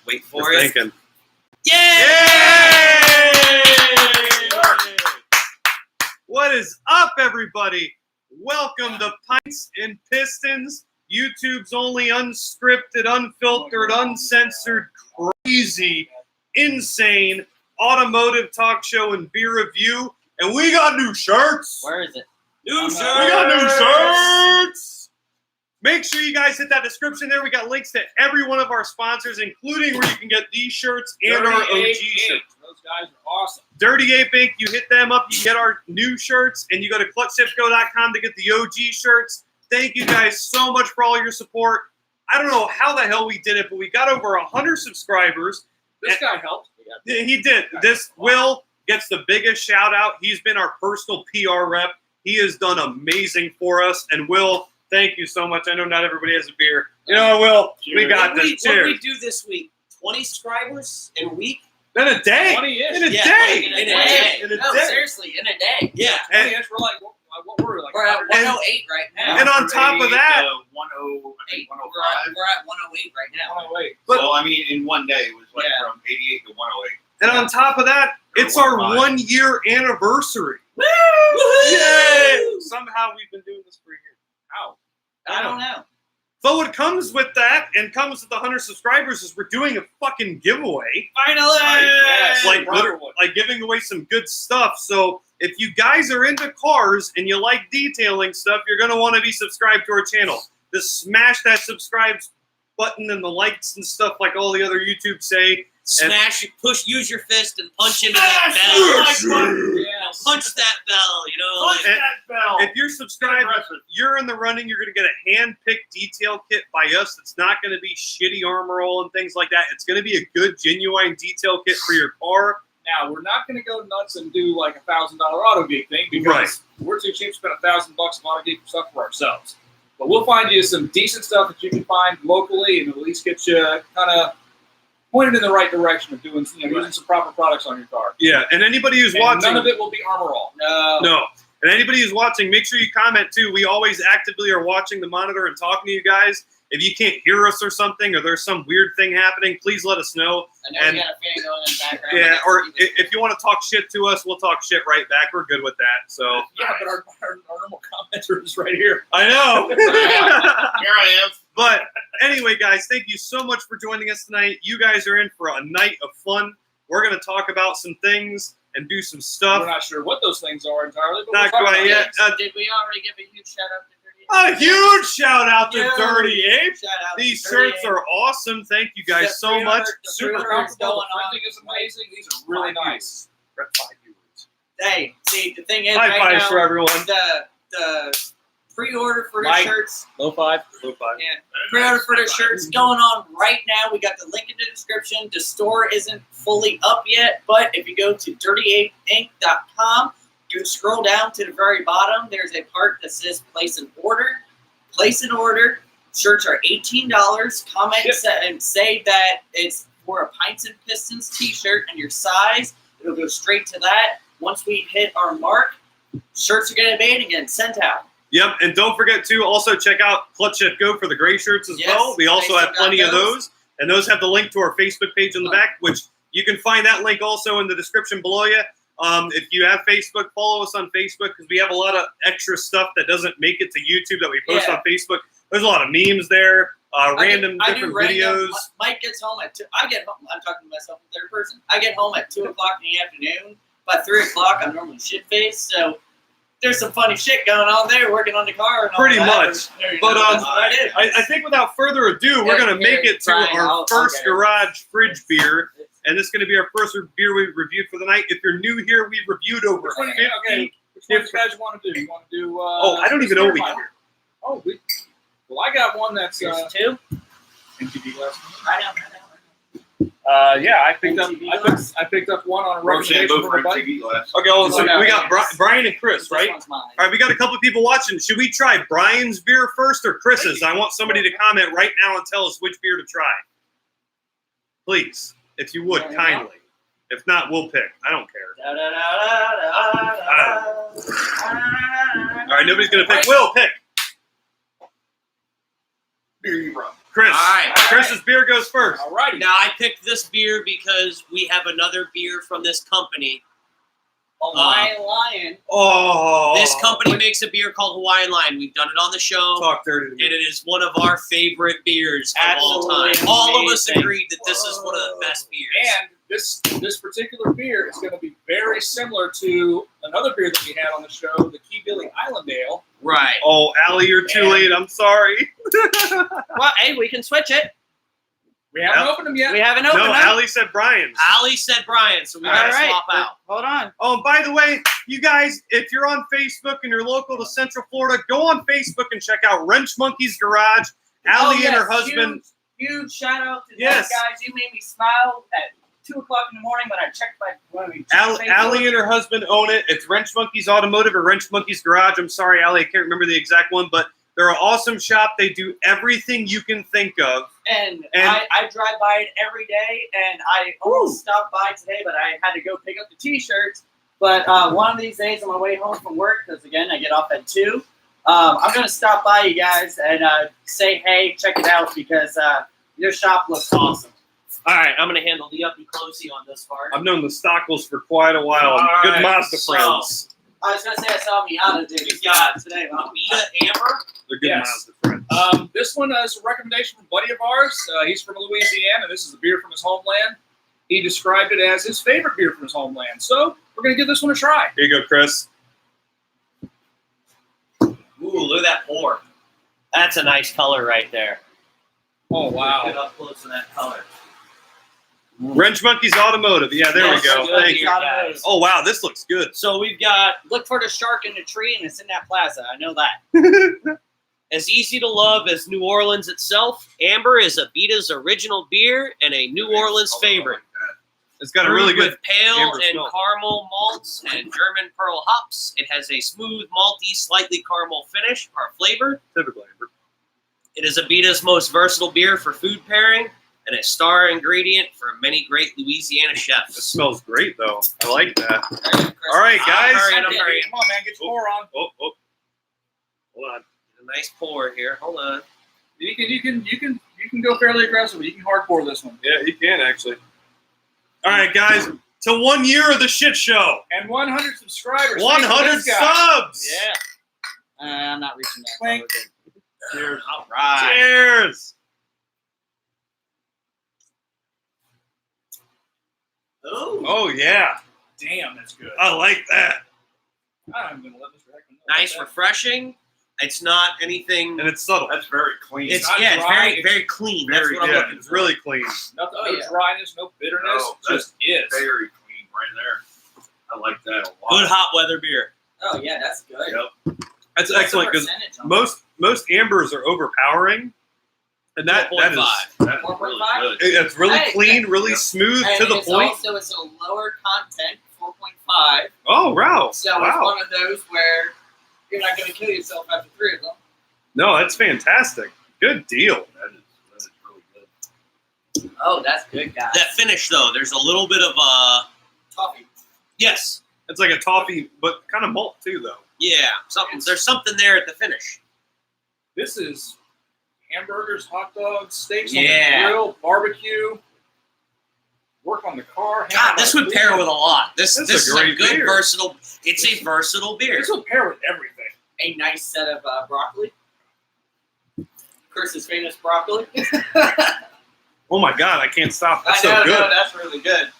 Wait for it. Thinking. Yay! What is up, everybody? Welcome to Pints and Pistons, YouTube's only unscripted, unfiltered, uncensored, crazy, insane automotive talk show and beer review. And we got new shirts. Where is it? New shirts. We got new shirts. Make sure you guys hit that description there. We got links to every one of our sponsors, including where you can get these shirts and our OG shirts. Those guys are awesome. Dirty Ape Inc., you hit them up, you get our new shirts, and you go to clutchshipco.com to get the OG shirts. Thank you guys so much for all your support. I don't know how the hell we did it, but we got over 100 subscribers. This guy helped. He did. This Will gets the biggest shout out. He's been our personal PR rep. He has done amazing for us. And Will, thank you so much. I know not everybody has a beer. You know, Will, we got this. What did we Cheers. do this week? 20 subscribers in a week? In a day. 20-ish. In a Yeah, day. In a day. In a No, day. seriously, in a day. Yeah. 20-ish. We're like, what were we? Like We're at 100? 108 right now. And on top of that, 108. 105. We're at 108 right now. 108. So, I mean, in one day, it was like Yeah. from 88 to 108. and on top of that, it's our 1-year anniversary. Woo! Yay! Somehow we've been doing this for a year. How? I don't know. So what comes with that and comes with the 100 subscribers is we're doing a fucking giveaway. Finally! Yes. Like, Brother literally, would. like giving away some good stuff. So if you guys are into cars and you like detailing stuff, you're going to want to be subscribed to our channel. Just smash that subscribe button and the likes and stuff like all the other YouTubes say. Smash, use your fist and punch into that bell. Yes. Punch that bell, you know. Punch like- that bell. If you're subscribed, you're in the running. You're going to get a hand-picked detail kit by us. It's not going to be shitty armor roll and things like that. It's going to be a good, genuine detail kit for your car. Now, we're not going to go nuts and do like $1,000 Auto Geek thing because we're too cheap to spend $1,000 on Auto Geek stuff for ourselves. But we'll find you some decent stuff that you can find locally and at least get you kind of pointed in the right direction of doing, using some proper products on your car. Yeah, and anybody who's And watching, none of it will be armor all. No. and anybody who's watching, make sure you comment too. We always actively are watching the monitor and talking to you guys. If you can't hear us or something, or there's some weird thing happening, please let us know. I know And- you got a fan going in the background. Yeah, but or that's- if you want to talk shit to us, we'll talk shit right back. We're good with that. So Yeah, but our normal commenter is right here. I know. Here I am. But anyway, guys, thank you so much for joining us tonight. You guys are in for a night of fun. We're going to talk about some things and do some We're stuff. not sure what those things are entirely, but Not we'll talk quite about yet. it. Did we already give a huge shout out to Dirty A huge shout out to Yeah. Dirty Ape. Shout out These to Dirty shirts Ape. are awesome. Thank you guys The so pre-order- much. the Super pre-order is comfortable. going The on. printing is amazing. These are really nice. Rep 5 viewers. Hey, see, the thing is High right fives now, for everyone. the pre-order for the Mike. shirts, Low five. Low five. yeah, pre-order for the shirts going on right now. We got the link in the description. The store isn't fully up yet, but if you go to dirtyapeinc.com, you scroll down to the very bottom. There's a part that says place an order. Place an order. Shirts are $18. Comment and say that it's for a Pints and Pistons t-shirt and your size. It'll go straight to that. Once we hit our mark, shirts are getting made and getting sent out. Yep, and don't forget to also check out Clutch Shift Go for the gray shirts as Yes, well. We also they have still got plenty of those. those, and those have the link to our Facebook page on the back, which you can find that link also in the description below you. If you have Facebook, follow us on Facebook because we have a lot of extra stuff that doesn't make it to YouTube that we post Yeah. on Facebook. There's a lot of memes there, random I do different random- videos. Mike gets home at 2. I get home. I'm talking to myself in third person. I get home at 2:00 in the afternoon. By 3:00, I'm normally shit faced. So there's some funny shit going on there, working on the car. And all Pretty that. much. There you But, go. That's what I did. I think without further ado, we're Yeah, going to make here, it to Brian, our I'll first get it. garage fridge beer. And this is going to be our first beer we've reviewed for the night. If you're new here, we've reviewed over Which one, 50. okay, which one do you guys want to do? You want to do... I don't even know what we Spearmint? got here. Oh, well, I got one that's... Here's 2. MTV glass. I know. Yeah, I picked up. MTV I glass? picked up one on a Rochambeau recommendation for from a buddy. MTV glass. Okay, well, so Okay. we got Brian and Chris, This right? one's mine. All right, we got a couple of people watching. Should we try Brian's beer first or Chris's? I want somebody to comment right now and tell us which beer to try. Please, if you would, kindly. If not, we'll pick. I don't care. All right, nobody's going to pick. Will, pick. Beer you brought. Chris. All right. Chris's beer goes first. All righty. Now, I picked this beer because we have another beer from this company. Hawaiian Lion. Oh. This company makes a beer called Hawaiian Lion. We've done it on the show, Talk dirty to me. and it is one of our favorite beers of all Absolutely time. All of us amazing. agreed that this is one of the best beers. And this particular beer is going to be very similar to another beer that we had on the show, the Key Billy Island Ale. Right. Oh, Allie, you're too And- late. I'm sorry. Well, hey, we can switch it. We haven't Yep. opened them yet. We haven't opened No, them. Allie said Brian's. Ali said Brian, so we got to swap out. Hold on. Oh, and by the way, you guys, if you're on Facebook and you're local to Central Florida, go on Facebook and check out Wrench Monkey's Garage. Allie and her husband. Huge shout out to Yes. those guys. You made me smile at 2 o'clock in the morning when I checked my Allie and her husband own it. It's Wrench Monkey's Automotive or Wrench Monkey's Garage. I'm sorry, Allie, I can't remember the exact one, but they're an awesome shop. They do everything you can think of. And And- I drive by it every day, and I almost stopped by today, but I had to go pick up the T-shirts. But one of these days on my way home from work, because again, I get off at 2, I'm going to stop by you guys and say, hey, check it out, because your shop looks awesome. All right, I'm going to handle the up-and-closey on this part. I've known the Stockles for quite a while. All Good right, Mazda so- friends. I was going to say I saw Miata do We've this got today. Vita Amber. They're good Yes. Mazda friends. This one is a recommendation from a buddy of ours. He's from Louisiana. This is a beer from his homeland. He described it as his favorite beer from his homeland. So we're going to give this one a try. Here you go, Chris. Ooh, look at that pour. That's a nice color right there. Oh, Get wow. up close to that color. Wrench Monkey's Automotive. Yeah, there Yes, we go. good Thank beer, you. guys. Oh, wow, this looks good. So we've got Look for the shark in the tree, and it's in that plaza. I know that. as easy to love as New Orleans itself. Amber is Avita's original beer and a New Orleans favorite. It's got a really Brewed good with pale amber and smell. caramel malts and German pearl hops. It has a smooth, malty, slightly caramel finish or flavor. typical amber. It is Avita's most versatile beer for food pairing and a star ingredient for many great Louisiana It chefs. smells great, though. I like that. All right, guys. hurrying, I'm Yeah, hurrying. come on, man. Get your pour on. Oh. Hold on. A nice pour here. Hold on. You can go fairly aggressively. You can hard pour this one. Yeah, you can, actually. All right, guys. To 1 year of the shit show. And 100 subscribers. 100 Thanks to this guy. subs. Yeah. I'm not reaching that. Clink. Cheers. All right. Cheers. Ooh. Oh, yeah. Damn, that's good. I like that. I'm going to let Mr. Heckman know Nice, about that. refreshing. It's not anything. And it's subtle. That's very clean. It's not yeah, it's dry, very it's very clean. That's Very, what I'm yeah, looking it's for. really clean. Nothing, Oh, no yeah. dryness, no bitterness. No, Just is. very clean right there. I like that a lot. Good hot weather beer. Oh, yeah, that's good. Yep. That's What's the excellent because percentage on it? most ambers are overpowering. And that is 4.5. That's 4.5? really good. it's really Hey, clean, really yep. smooth And to the it's point. also it's a lower content, 4.5. Oh, wow. So it's Wow. one of those where you're not going to kill yourself after 3 of them. No, that's fantastic. Good deal. That is really good. Oh, that's good, guys. That finish though, there's a little bit of Toffee. yes, It's like a toffee, but kind of malt too, though. yeah, something. There's something there at the finish. This is hamburgers, hot dogs, steaks Yeah. on the grill, barbecue, work on the car. hang God, on this the would pair grill. with a lot. This This is is a a great good beer. versatile. It's a versatile beer. This would pair with everything. A nice set of broccoli. Chris's famous broccoli. Oh my God, I can't stop. That's I know, so good. no, that's really good.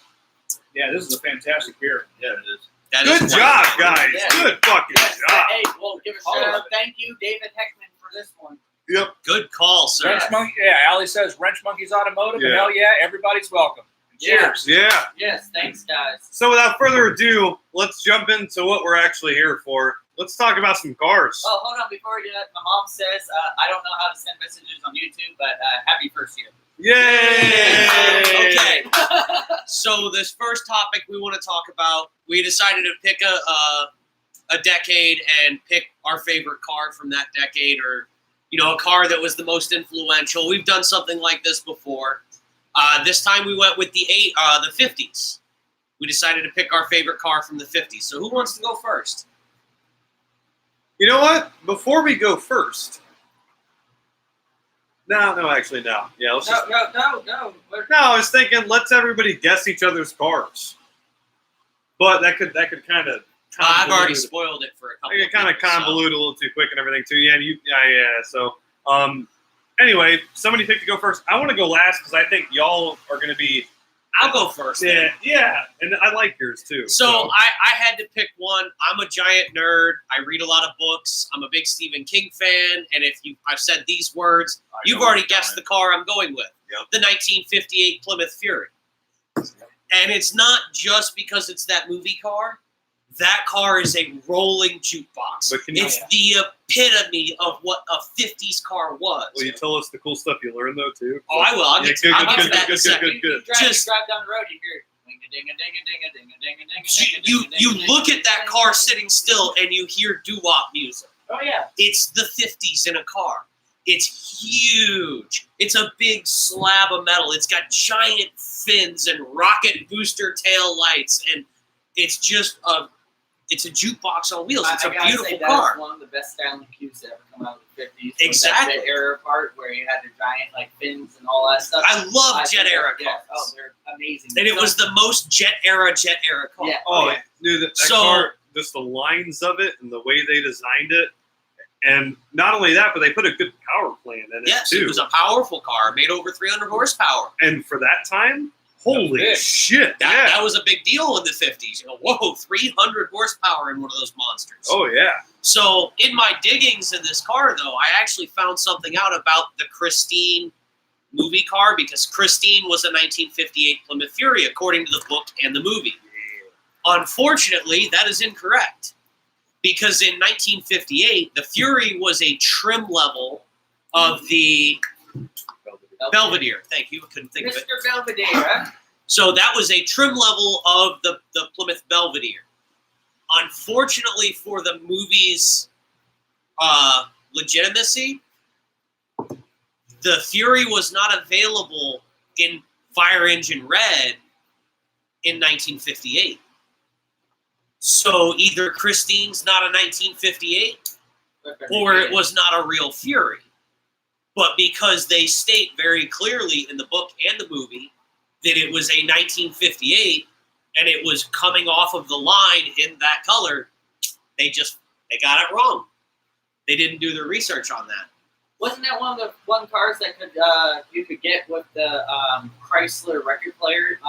Yeah, this is a fantastic beer. Yeah, it is. That is Good job, wonderful. guys. Yeah. Good fucking Yes, job. hey, well, give a All shout of out. it. Thank you, David Heckman, for this one. Yep. Good call, sir. Wrench Monkey, yeah, Allie says Wrench Monkey's Automotive, and Yeah. hell yeah, everybody's welcome. Yeah. Cheers. Yeah. Yes, thanks, guys. So without further ado, let's jump into what we're actually here for. Let's talk about some cars. Oh, hold on. Before we do that, my mom says I don't know how to send messages on YouTube, but happy first year. Yay! Okay. So this first topic we want to talk about, we decided to pick a decade and pick our favorite car from that decade, or a car that was the most influential. We've done something like this before. This time we went with the 50s. We decided to pick our favorite car from the 50s. So who wants to go first? You know what? Before we go first, No, actually, no. Yeah, let's just. No. No, I was thinking, let's everybody guess each other's cars. But that could kind of. I've already spoiled it for a couple. I could kind of convolute a little too quick and everything too. Yeah, So, anyway, somebody picked to go first. I want to go last because I think y'all are going to be. I'll go first. Then. Yeah, and I like yours too. So I had to pick one. I'm a giant nerd. I read a lot of books. I'm a big Stephen King fan. And I've said these words, you've already guessed the car I'm going with. Yep. The 1958 Plymouth Fury. And it's not just because it's that movie car. That car is a rolling jukebox. It's the epitome of what a 50s car was. Will you tell us the cool stuff you learned, though, too? Oh, I will. I'll get to that in a second. You drive down the road, you hear you look at that car sitting still and you hear doo-wop music. Oh, yeah. It's the 50s in a car. It's huge. It's a big slab of metal. It's got giant fins and rocket booster tail lights, and it's just it's a jukebox on wheels. It's a beautiful car. That's one of the best styling cues that ever come out of the 50s. Exactly. That era part where you had the giant fins and all that stuff. I love jet era cars. Yeah. Oh, they're amazing. And it was the most jet era car. Yeah. Oh, dude, that car, just the lines of it and the way they designed it. And not only that, but they put a good power plant in it, too. It was a powerful car. Made over 300 horsepower. And for that time, holy shit. That was a big deal in the 50s. Whoa, 300 horsepower in one of those monsters. Oh, yeah. So in my diggings in this car, though, I actually found something out about the Christine movie car, because Christine was a 1958 Plymouth Fury, according to the book and the movie. Unfortunately, that is incorrect. Because in 1958, the Fury was a trim level of the Belvedere. Thank you. I couldn't think of it. Mr. Belvedere. So that was a trim level of the Plymouth Belvedere. Unfortunately for the movie's legitimacy, the Fury was not available in fire engine red in 1958. So either Christine's not a 1958 or it was not a real Fury. But because they state very clearly in the book and the movie that it was a 1958 and it was coming off of the line in that color, they got it wrong. They didn't do their research on that. Wasn't that one of the cars that you could get with the Chrysler record player,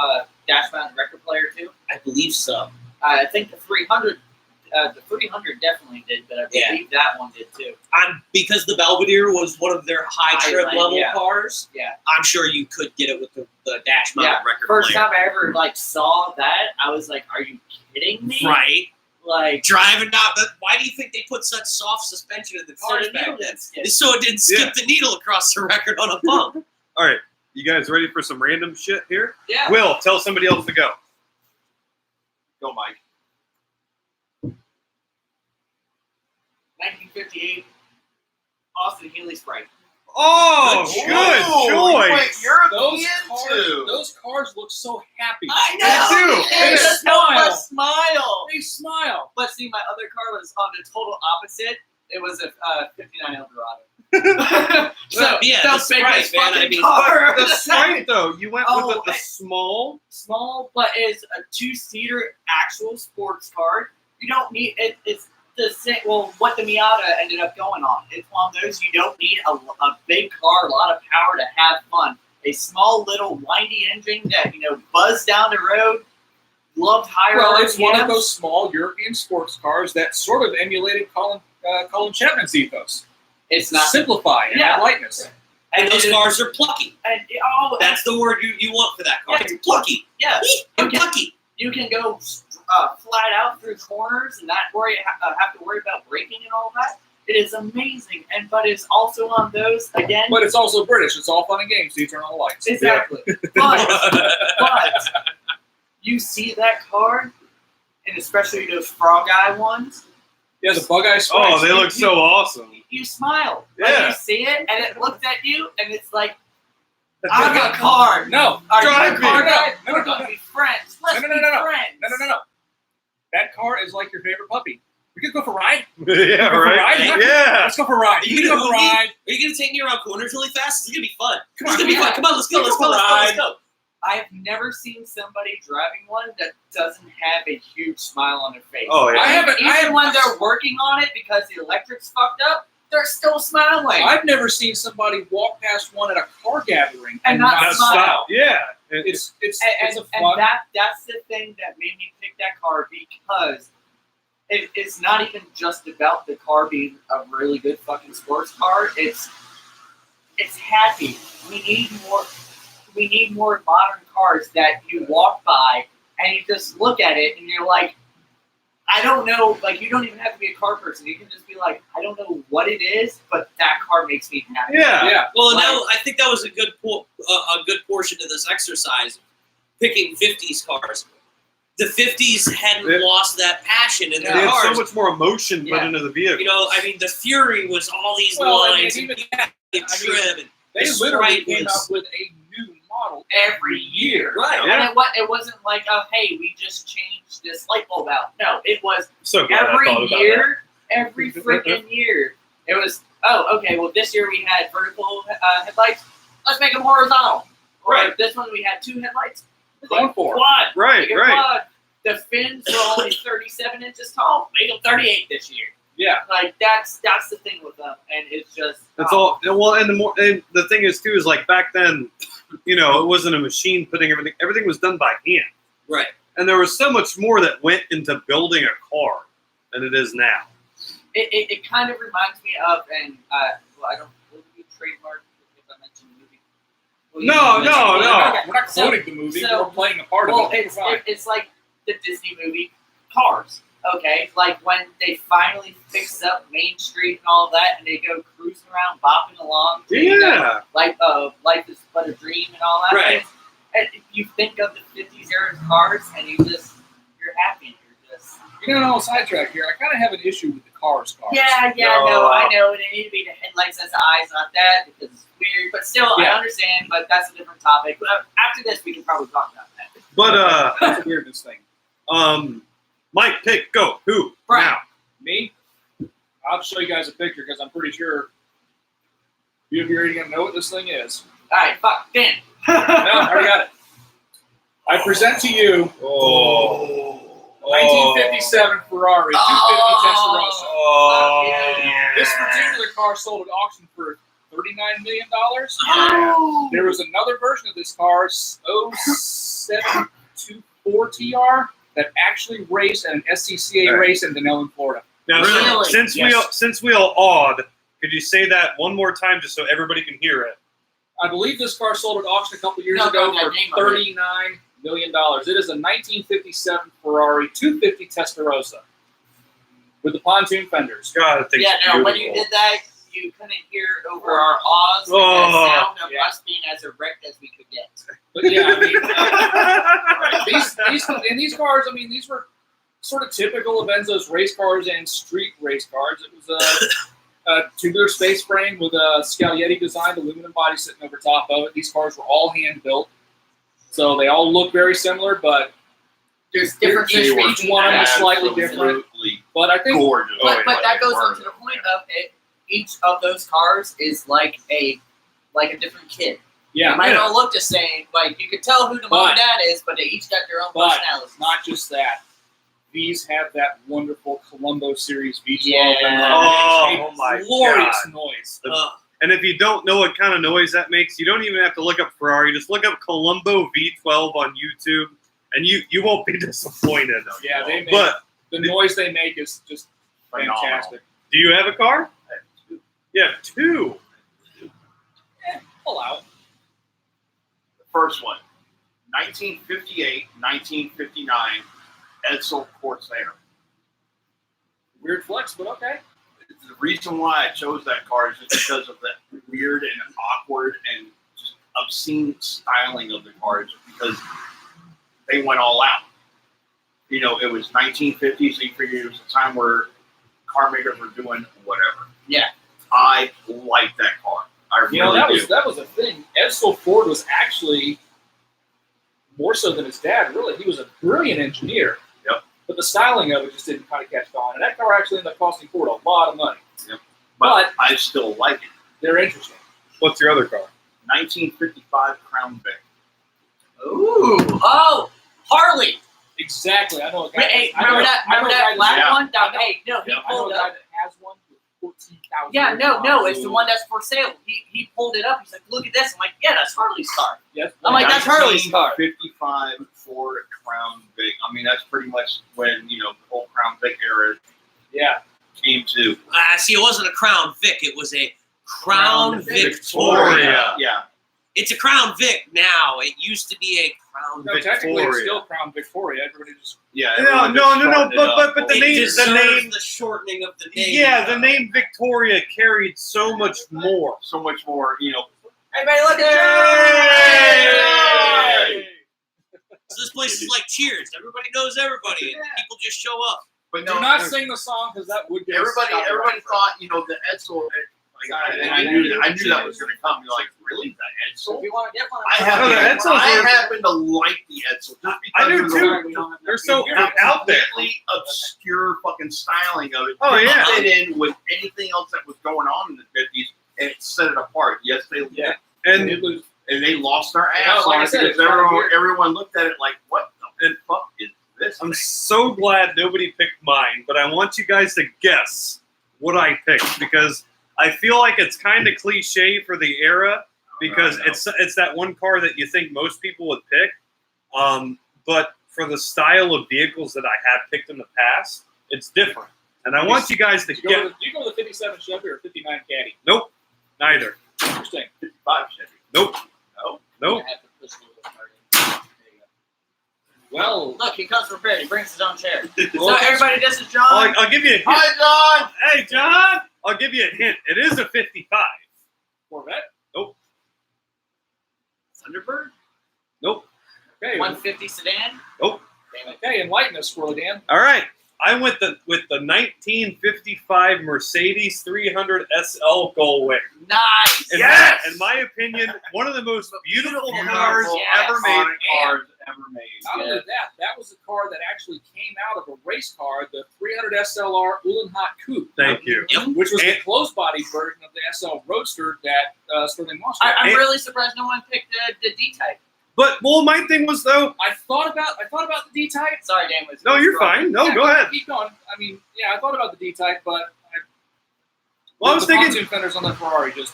dash mounted record player too? I believe so. I think the 300 definitely did, but I believe that one did too. Because the Belvedere was one of their high trim level cars. Yeah, I'm sure you could get it with the dash mounted record First player. time I ever saw that, I was like, "Are you kidding me?" Right. Like driving out. Why do you think they put such soft suspension in the cars back then? So it didn't skip the needle across the record on a bump. All right, you guys ready for some random shit here? Yeah. Will, tell somebody else to go. Go, Mike. 1958 Austin Healey Sprite. Oh, good choice. Those cars look so happy. I know. They do. They smile. They smile. But see, my other car was on the total opposite. It was a 59 Eldorado. So yeah, the Sprite, man. I mean, car. The Sprite though, you went with the small, but it's a 2-seater actual sports car. You don't need it. It's the same. Well, what the Miata ended up going on. It's one of those you don't need a big car, a lot of power to have fun. A small little windy engine that buzz down the road. Loved higher. Well, RPMs. it's one of those small European sports cars that sort of emulated Colin Chapman's ethos. It's not simplify and add lightness. And those cars are plucky. And that's the word you want for that car. Yeah, it's plucky. Yeah, plucky. You can go flat out through corners and not have to worry about braking and all that. It is amazing, but it's also on those again. But it's also British. It's all fun and games. So you turn on the lights. Exactly. But you see that car, and especially those Frog Eye ones. Yeah, the Bug Eye Sprites. Oh, they look so awesome. You smile. Yeah. Like you see it, and it looks at you, and it's like, I'm a car. No. Are you drive a car me. guy? No. We're going to be friends. Let's be friends. No. That car is like your favorite puppy. We could go for a ride. Yeah, right. Yeah. Let's go for a ride. Are you gonna go for a ride? Are you you gonna take me around corners really fast? It's gonna be fun. Come It's on, gonna be fun. Come on, let's go. Let's go. Let's go. I've never seen somebody driving one that doesn't have a huge smile on their face. Oh, yeah. I haven't. Even when they're working on it because the electric's fucked up, they're still smiling. I've never seen somebody walk past one at a car gathering And not That's smile. stop. Yeah. It's and a fun. that's the thing that made me pick that car because it's not even just about the car being a really good fucking sports car. It's happy. We need more modern cars that you walk by and you just look at it and you're like, I don't know. Like, you don't even have to be a car person. You can just be like, I don't know what it is, but that car makes me happy. Yeah. Well, now I think that was a good portion of this exercise, picking 50s cars. The 50s hadn't lost that passion in They their had cars. so much more emotion put into the vehicle. You know, I mean, the Fury was all these lines and trim and They the literally Sprite came was- out with a new model Every year. Right. Yeah. And it wasn't like, oh, hey, we just changed this light bulb out. No, it was So glad I every thought about year, every freaking year. It was, oh, okay, well, this year we had vertical headlights. Let's make them horizontal. Or Right. this one we had 2 headlights. Going for it. Quad. that. Right, Make it right. quad. The fins were only 37 inches tall. Make them 38 this year. Yeah. Like, that's the thing with them. And it's just... That's all. Well, and the thing is too is like back then, you know, it wasn't a machine putting everything. Everything was done by hand, right. and there was so much more that went into building a car than it is now. It kind of reminds me of, and well, I don't will you trademark if I mention the movie. Will you No, mention no, the movie? no. Okay. We're not quoting the movie. so- We're playing a part Well, of it. it's like the Disney movie Cars. Okay, like when they finally fix up Main Street and all that, and they go cruising around, bopping along. to, you know, Yeah. like Life is But a Dream and all that. Right. And you think of the 50s era cars, and you're happy. And you're just You know, sidetrack here. I kind of have an issue with the cars. yeah, No. no, I know. They need to be the headlights as the eyes, not that, because it's weird. But still, Yeah. I understand. But that's a different topic. But after this, we can probably talk about that. But That's a weirdness thing. Mike, pick, go. Who? Right. Now. Me, I'll show you guys a picture because I'm pretty sure you already gonna know what this thing is. All right, fuck, Ben. No, I already got it. I present to you Oh. 1957 Ferrari 250 Testarossa. Oh. Yeah. This particular car sold at auction for $39 million. Oh. There was another version of this car, 0724 TR, that actually raced at an SCCA race in Denellen, Florida. Now, Really? since we all awed, could you say that one more time just so everybody can hear it? I believe this car sold at auction a couple years No, ago no, for that name of it. $39 million. It is a 1957 Ferrari 250 Testarossa with the pontoon fenders. God, I think Yeah, it's no, when beautiful. you did that, you couldn't hear over our awes and Oh. the sound of Yeah. us being as erect as we could get. But yeah, I mean, these cars, I mean, these were sort of typical of Enzo's race cars and street race cars. It was a tubular space frame with a Scaglietti designed aluminum body sitting over top of it. These cars were all hand built, so they all look very similar, but There's different Each one of them is slightly different. Absolutely but I think gorgeous. But that goes on to the point of it. Each of those cars is like a different kid. yeah, They might all look the same. Like you could tell who the mom and dad is, but they each got their own But personalities. not just that. These have that wonderful Colombo Series V12. Yeah. and Oh, a my glorious God. noise. And if you don't know what kind of noise that makes, you don't even have to look up Ferrari. Just look up Colombo V12 on YouTube, and you won't be disappointed. Yeah, they make, But the noise they make is just Phenomenal. fantastic. do you have a car? Yeah, 2. Pull out. The first one, 1958, 1959, Edsel Corsair. Weird flex, but okay. The reason why I chose that car is just because of that weird and awkward and just obscene styling of the cars, because they went all out. You know, it was 1950s, so you figured it was a time where car makers were doing whatever. Yeah. I like that car. I really You know, do. that was a thing. Edsel Ford was actually more so than his dad, really. He was a brilliant engineer. Yep. But the styling of it just didn't kind of catch on. And that car actually ended up costing Ford a lot of money. But I still like it. They're interesting. What's your other car? 1955 Crown Vic. Ooh. Oh, Harley. Exactly. I know a guy. Hey, remember that black Yeah. one? Hey, no, he I know pulled a guy up. that has one for 14,000. Yeah, no, it's the one that's for sale. He pulled it up. He's like, look at this. I'm like, yeah, that's Harley's car. Yes. I'm like, that's Harley's car. 55 Ford Crown Vic. I mean, that's pretty much when, the whole Crown Vic era Yeah. came to. See, it wasn't a Crown Vic. It was a Crown Victoria. Yeah. It's a Crown Vic now. It used to be a Crown No, technically, it's Victoria. still Crown Victoria. Everybody just. Yeah. No, everyone no, just no, shortened it up. but the It name, deserves the shortening of the name. yeah, the name Victoria carried so much more. So much more, Everybody look at Hey! So this place is like Cheers. Everybody knows everybody, and people just show up. But Do not sing the song because that would get us everybody copyright. thought, the Edsel. And I knew that was going to come. You're like, really, the Edsel? If you want to get one, I happen to like the Edsel just because I do of too. They're so out there. completely obscure fucking styling of it. Oh, Didn't yeah. fit in with anything else that was going on in the 50s, and it set it apart. Yes, they Yeah. And It was. and they lost their Yeah, ass like on I it said, because it's kinda weird. everyone looked at it like, what the fuck is this? I'm thing? so glad nobody picked mine, but I want you guys to guess what I picked because I feel like it's kind of cliche for the era because No. it's that one car that you think most people would pick. But for the style of vehicles that I have picked in the past, it's different. And I want you guys to Do you go with the 57 Chevy or 59 Caddy? Nope, neither. Interesting. 55 Chevy. Nope, No. nope. Well, look, he comes prepared. He brings his own chair. Well, So everybody, this is John. I'll give you a hint. Hi, John. Hey, John, I'll give you a hint. It is a 55. Corvette. Thunderbird. Nope. Okay. 150 sedan. Nope. Okay, enlighten us, Squirrely Dan. All right. I went with the 1955 Mercedes 300 SL Gullwing. Nice. Yes! In my opinion, one of the most beautiful Beautiful cars yes. ever made. Iconic cars ever made. Not only that was the car that actually came out of a race car, the 300 SLR Uhlenhot Coupe. Thank you. Which was the And- closed body version of the SL Roadster that Sterling Moss had. I'm And- really surprised no one picked the D-Type. But my thing was though. I thought about the D-Type. Sorry, Dan. Was No, you're fine. No, Yeah, go ahead. Keep going. I mean, yeah, I thought about the D-Type, but Well, I was the thinking pontoon fenders on the Ferrari they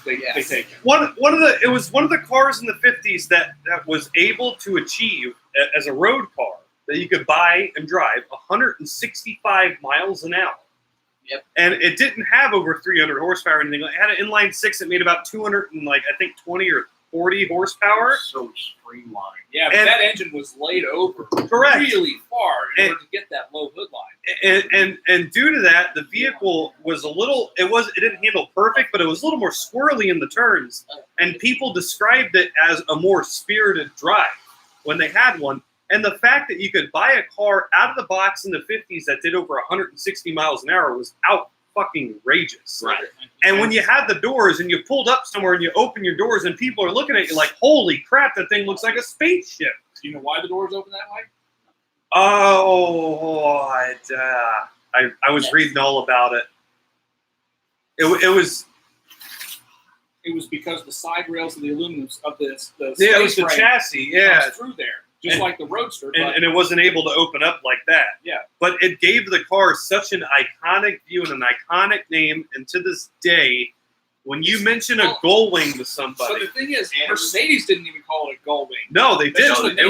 take it. it was one of the cars in the 50s that was able to achieve as a road car that you could buy and drive 165 miles an hour. Yep. And it didn't have over 300 horsepower or anything. It had an inline six that made about 200 and 20 or 40 horsepower. So streamlined. Yeah, but And- that engine was laid over Correct. really far in And- order to get that low hood line. And due to that, the vehicle was it didn't handle perfect, but it was a little more squirrely in the turns. And people described it as a more spirited drive when they had one. And the fact that you could buy a car out of the box in the 50s that did over 160 miles an hour was out fucking outrageous. Right. And when you had the doors and you pulled up somewhere and you open your doors and people are looking at you like, holy crap, that thing looks like a spaceship. Do you know why the doors open that way? Oh, I was reading all about it. It was It was because the side rails of the aluminum of the it was the frame chassis, yeah, comes through there, just And- like the Roadster. and it wasn't able to open up like that. Yeah. But it gave the car such an iconic view and an iconic name, and to this day, when you mention a Gullwing to but somebody, the thing is, And- Mercedes didn't even call it a Gullwing. no, they didn't. just- It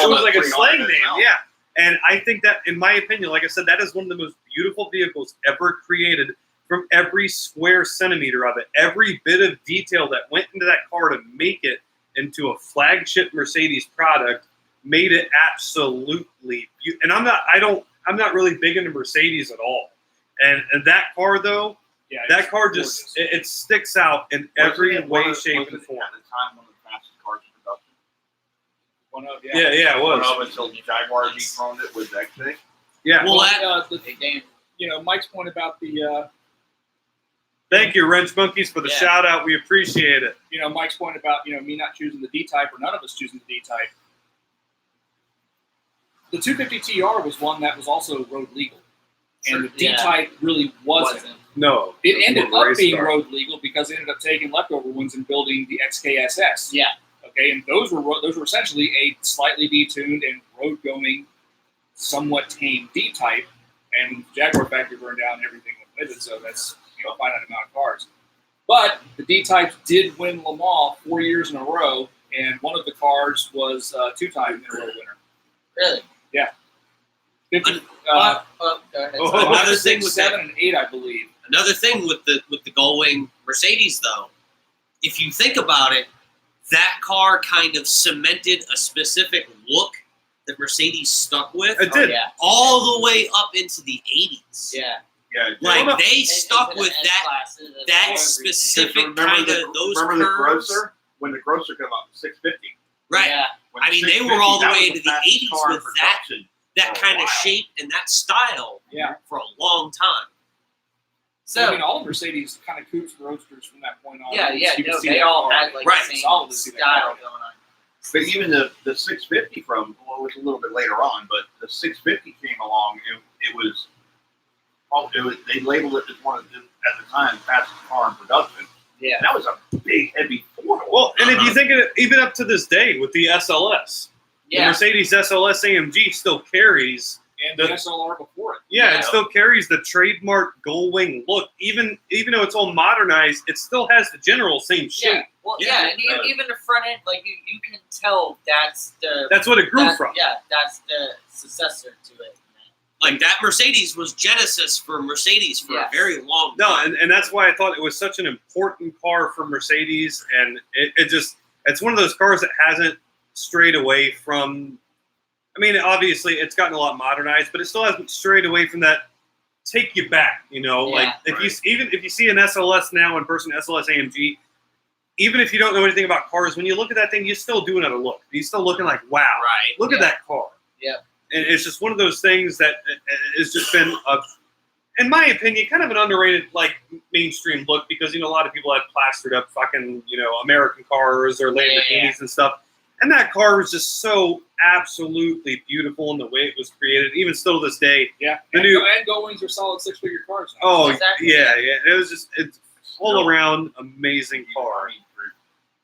was like a They got slang called name, it. yeah. And I think that, in my opinion, like I said, that is one of the most beautiful vehicles ever created. From every square centimeter of it, every bit of detail that went into that car to make it into a flagship Mercedes product made it absolutely beautiful. And I'm not really big into Mercedes at all. And that car though, Yeah, that it's car gorgeous. just it sticks out in every way, shape, and form. At the time, one of the fastest cars in production. One of Yeah, it One was. of until Jaguar dethroned it with that thing. Yeah. Well, Mike's point about the Thank you, Wrench Monkeys, for the Yeah. shout out. We appreciate it. Mike's point about me not choosing the D-Type or none of us choosing the D-Type. The 250 TR was one that was also road legal, and the Yeah. D-Type really wasn't. No. It ended more up race being car. road legal because they ended up taking leftover ones and building the XKSS. Yeah. Okay, and those were essentially a slightly detuned and road-going, somewhat tame D-type, and Jaguar factory burned down and everything with it, so that's a finite amount of cars. But the D-types did win Le Mans 4 years in a row, and one of the cars was a 2-time in a row winner. Really? Yeah. 50, Go ahead. Another thing with 7 and 8, I believe. Another thing with the Gullwing Mercedes, though, if you think about it, that car kind of cemented a specific look that Mercedes stuck with It did. Yeah. all the way up into the 80s. Yeah. Yeah. Like they And stuck into with the that S-classes and that everything. specific Remember kind the- of those remember the curves. Grosser? When the Grosser came out, 650. Right. Yeah. When I mean, the they were 650, all the that way was into the fastest 80s car in with that production that for a kind of while. shape and that style Yeah. for a long time. So, So, all the Mercedes kind of coupes and roadsters from that point on. yeah, You can no, see they that all car. had like Right. the same Solid to see that style car. going on. But even the 650 from, well, it was a little bit later on, but the 650 came along. They labeled it as one of the, at the time, fastest car in production. Yeah. And that was a big, heavy four-door. Well, and if you think of it, even up to this day with the SLS, the Yeah. Mercedes SLS AMG still carries. And the SLR before it. Yeah, Yeah. it still carries the trademark Gullwing look. Even though it's all modernized, it still has the general same shape. Yeah. Well, Yeah. yeah, and even the front end, like you can tell that's the That's what it grew that- from. Yeah, that's the successor to it. Like that Mercedes was Genesis for Mercedes for Yes. a very long No, time. and that's why I thought it was such an important car for Mercedes, and it's one of those cars that hasn't strayed away from. I mean, obviously, it's gotten a lot modernized, but it still hasn't strayed away from that. Take you back, like Yeah. if you see an SLS now in person, SLS AMG, even if you don't know anything about cars, when you look at that thing, you're still doing it a look. You're still looking like, wow, Right. look at Yeah. that car. Yeah. And it's just one of those things that has just been, in my opinion, kind of an underrated, like, mainstream look because, a lot of people had plastered up fucking, American cars or Lamborghinis Yeah. and stuff. And that car was just so absolutely beautiful in the way it was created, even still to this day. Yeah. The And, new- and Gullwings are solid 6-figure cars now. Oh, Exactly. yeah. It was just, it's all around amazing car.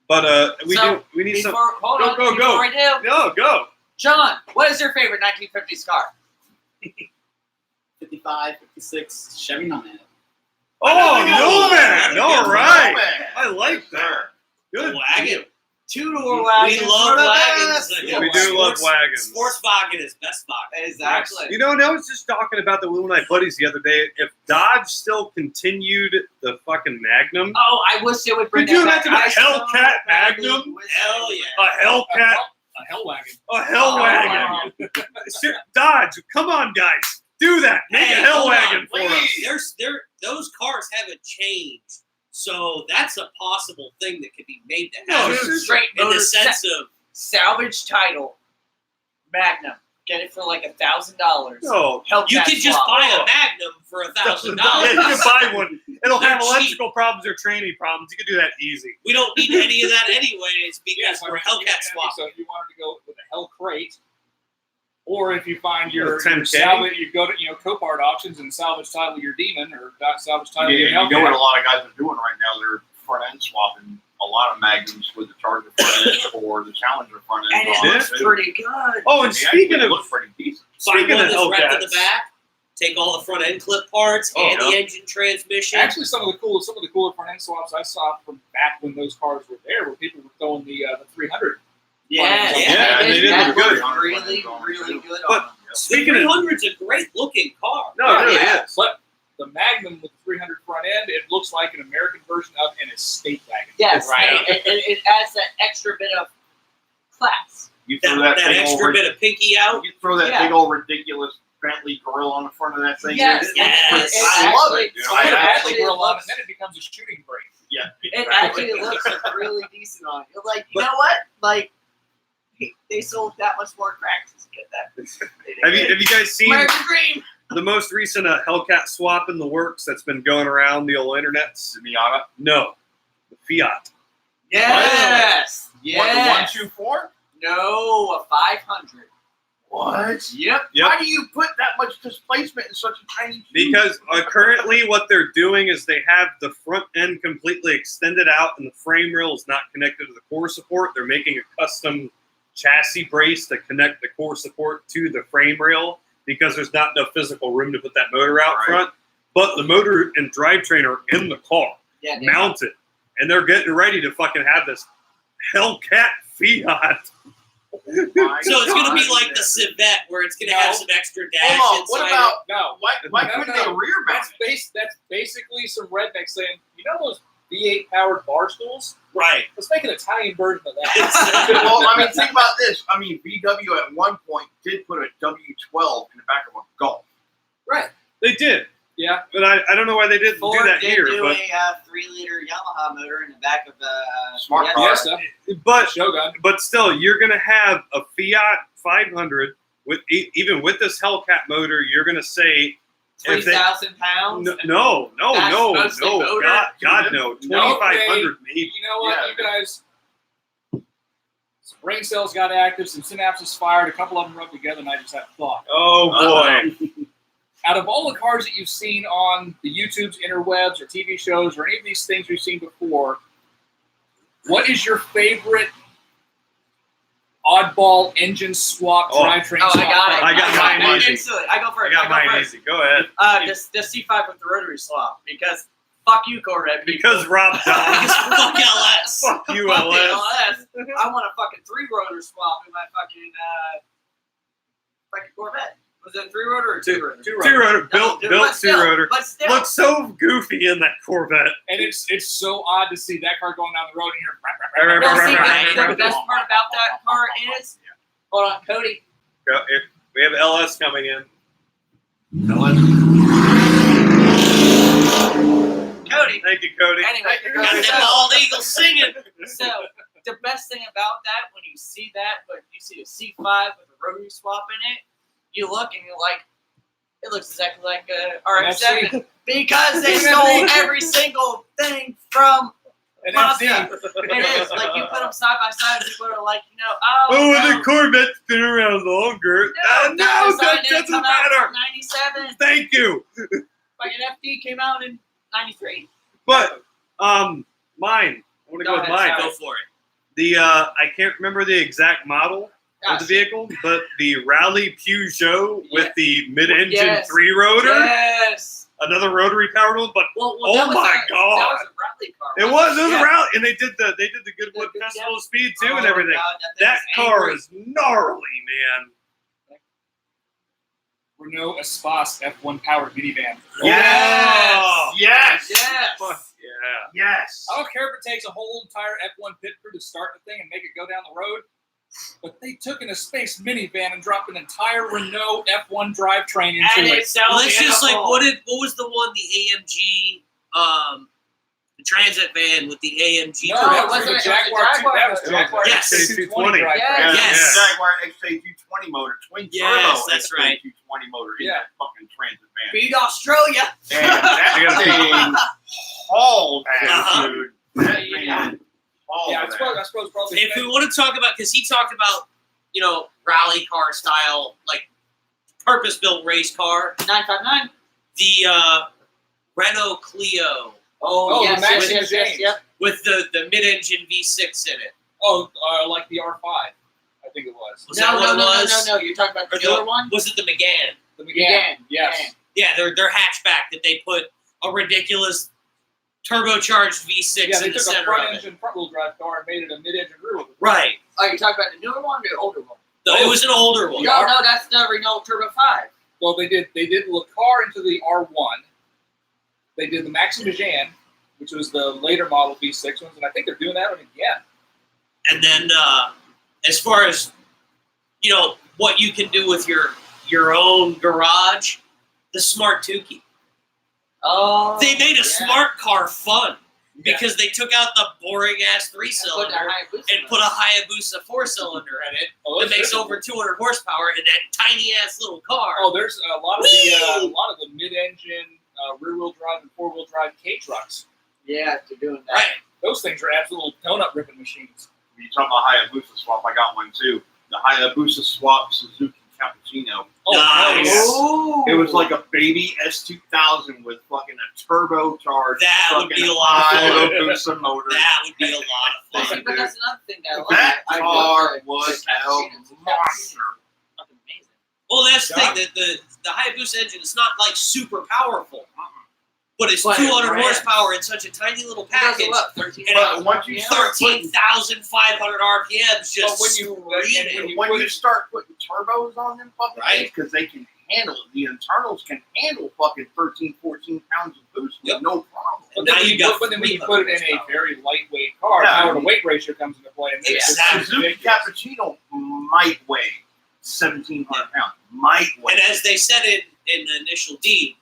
But we need some. Before, hold Go, on, go, before go. we do, Go. John, what is your favorite 1950s car? 55, 56 Chevy Nomad. Oh, no, man. All right. Man. I like that. Good. Wagon. Two-door wagon. We love for the wagons. best. Like, We do love wagons. Sportswagen is best wagon. Exactly. And I was just talking about that with one of my buddies the other day. If Dodge still continued the fucking Magnum, Oh, I wish they would bring Could you that imagine back. a I so Hellcat badly Magnum? wish Hell they yeah. a Hellcat, A hell wagon. a Hell Oh, wagon. Dodge, come on, guys, do that. Make Hey, a Hell hold wagon on, for us. please. Those cars haven't changed, so that's a possible thing that could be made to No, happen. it's Dude, just- straight in the motor, sense of salvage title, Magnum. Get it for like $1,000. No, Hellcat you could just swap. buy a Magnum for yeah, you $1,000. can buy one. It'll have They're cheap. electrical problems or training problems. You can do that easy. We don't need any of that anyways because Yes, we're Hellcat swap. So if you wanted to go with a Hell Crate, or if you find your 10K? salvage, you go to Copart auctions and salvage title your Demon or salvage title your Yeah, you know what a Hellcat. lot of guys are doing right now? They're front end swapping a lot of Magnums with the Charger front end or the Challenger front end. And it Yeah. looks pretty good. Oh, and They speaking actually of look pretty decent. Find speaking one of that's wrapped in the Hellcats, back, take all the front end clip parts Oh, and the yeah. engine transmission. Actually, some of the cooler front end swaps I saw from back when those cars were there, where people were throwing the 300. Yeah, Yeah, it they is. did That look good. looks really, really good But- on them. the speaking of 300's a great looking car. no, it really Yeah. is. But the Magnum with the 300 front end, it looks like an American version of an estate wagon. Yes, Right. and it adds that extra bit of class. You throw That big extra old, bit of pinky out. you throw that Yeah. big old ridiculous Bentley grill on the front of that thing. Yes, Yes. I love it. Dude. So I put a actually, Bentley grill on it, looks- then it becomes a shooting brake. yeah, It actually looks really decent on it. You're like, you know what? Like, they sold that much more crack to get that. Have you guys seen American Dream. the most recent Hellcat swap in the works that's been going around the old internets? the Miata. No, the Fiat. Yes. What, the Yes. 124? No, a 500. What? Yep. Why do you put that much displacement in such a tiny tube? Because currently what they're doing is they have the front end completely extended out and the frame rail is not connected to the core support. They're making a custom chassis brace to connect the core support to the frame rail because there's not enough physical room to put that motor out front. But the motor and drivetrain are in the car, mounted. And they're getting ready to fucking have this Hellcat Fiat. So it's going to be like the Civet, where it's going to have some extra dash Hold on. inside. What about No. why couldn't they rear mount it? That's basically some rednecks saying, you know those V8 powered bar stools? Right. Let's make an Italian version of that. Well, I mean, think about this. I mean, VW at one point did put a W12 in the back of a Golf. Right. They did. Yeah. But I don't know why they didn't Ford do that did here. do But, a 3-liter Yamaha motor in the back of the Smart Fiat. car. Fiesta. but Shogun. But still, you're going to have a Fiat 500 with even with this Hellcat motor. You're going to say 3,000 pounds. no, That's mostly motor. God, no, 2,500 maybe. You know what, Yeah. you guys? Some brain cells got active, some synapses fired, a couple of them rubbed together, and I just had a thought. Oh boy, Out of all the cars that you've seen on the YouTube's interwebs or TV shows or any of these things we've seen before, what is your favorite oddball engine swap, drivetrain swap? I got it. I got mine easy. Instantly. I go I first. got mine first. easy. Go ahead. The C5 with the rotary swap because fuck you, Corvette. people. Because Rob Downs. Fuck LS. Fuck you, Fuck LS. LS. I want a fucking 3-rotor swap in my fucking Corvette. Was it a 3-rotor or 2-rotor? Two-rotor. Built two-rotor. But still. Looks so goofy in that Corvette. And it's so odd to see that car going down the road and No, see, you're the best part about that car is, hold on, Cody. We have LS coming in. Cody. Thank you, Cody. Anyway, Got them bald eagles singing. so the best thing about that, when you see that, but you see a C5 with a rotary swap in it, you look and you're like, it looks exactly like a RX-7 because they stole every single thing from Mazda. It is like you put them side by side, and people are like, The Corvette's been around longer. No, that doesn't matter. 97. Thank you. Fucking FD came out in 93. But mine. I want to go with mine. Go for it. The I can't remember the exact model of the vehicle, but the Rally Peugeot with the mid-engine 3-rotor, Yes. another rotary powered one. But Well, oh that was my That god, was a rally car. it was a Yeah. rally, and they did the Goodwood The- Festival of Speed too, and Oh, everything. God, That thing was car angry. is gnarly, man. Renault Espace F1 powered minivan. Yes. Yes. Yes. Fuck yeah. Yes. I don't care if it takes a whole entire F1 pit crew to start the thing and make it go down the road, but they took in a space minivan and dropped an entire Renault F1 drivetrain into And it. it sounds Well, it's just like beautiful. what was the one, the AMG, the transit van with the AMG? No, No, that it was wasn't. the Jaguar. That was Jaguar Yes. XC220 drivetrain. Yes. Yes. Jaguar XJ220 motor, twin Yes, turbo that's right. XJ220 motor in Yeah. that fucking transit van. Beat Australia. And that thing hauled ass, dude. That Yeah. thing hauled Yeah, I ass. suppose probably. If we want to talk about, because he talked about, rally car style, like purpose-built race car, 959. the Renault Clio Oh, yes, the Max yes, yes, James. yep. with the mid-engine V6 in it. Like the R5, I think it was. Was that what it was? No. You're talking about the Or newer one? Was it the Megane? The Megane. Yes. Yeah, their hatchback that they put a ridiculous turbocharged V6 Yeah, they in the took a center of it. front-engine, front-wheel drive car and made it a mid-engine rear-wheel. Right. Oh, you're talking about the newer one or the older one? No, it was an older one. No, that's the Renault Turbo 5. Well, they did Le Car into the R1. They did the Maxi Megane, which was the later model V6 ones, and I think they're doing that one again. And then as far as, what you can do with your own garage, the Smart Tukey. Oh. They made a yeah. smart car fun because they took out the boring-ass 3-cylinder and put a Hayabusa 4-cylinder in it that makes over 200 horsepower in that tiny-ass little car. Oh, there's a lot of the mid-engine rear-wheel drive and four-wheel drive K trucks. Yeah, they're doing that. Right. Those things are absolute donut ripping machines. When you talk about Hayabusa swap, I got one too. The Hayabusa swap Suzuki cappuccino. Nice. Oh, It was like a baby S2000 with fucking a turbocharged That would fucking be a lot of high fun. Lotus motor. That would be a lot of See, fun. but that's another thing that I love. That I love car the was a cappuccinos. monster. Fucking amazing. Well, that's the thing. That the Hayabusa engine is not like super powerful, but it's But it 200 ran. horsepower in such a tiny little It does package. what, 13 And once you start putting- 13,500 RPMs just But when you- screaming. When you start putting turbos on them fucking Right. things, because they can handle it. The internals can handle fucking 13, 14 pounds of boost with Yep. no problem. And But now then, you got when you 300 put it in a horsepower. very lightweight car, Yeah, power to weight ratio comes into play. And it's Exactly. Suzuki ridiculous. Cappuccino might weigh 1,700 pounds. Might weigh. And as they said in the initial D,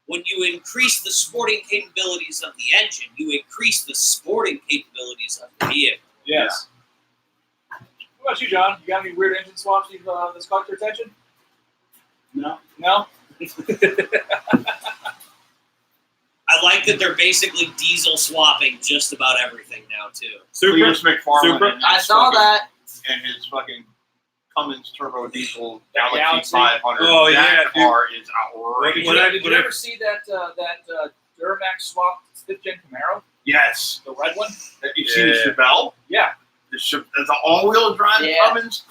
when you increase the sporting capabilities of the engine, you increase the sporting capabilities of the vehicle. Yes. What about you, John? You got any weird engine swaps that's caught your attention? No. No? I like that they're basically diesel swapping just about everything now too. Cletus McFarlane Super. and I his saw fucking- that. And his fucking Cummins turbo diesel That Galaxy Galaxy? 500. Oh, that yeah, dude. car is outrageous. Did you ever see that Duramax swapped fifth gen Camaro? Yes. The red one? You seen the Yeah. Chevelle? Yeah. The all-wheel drive Yeah. Cummins?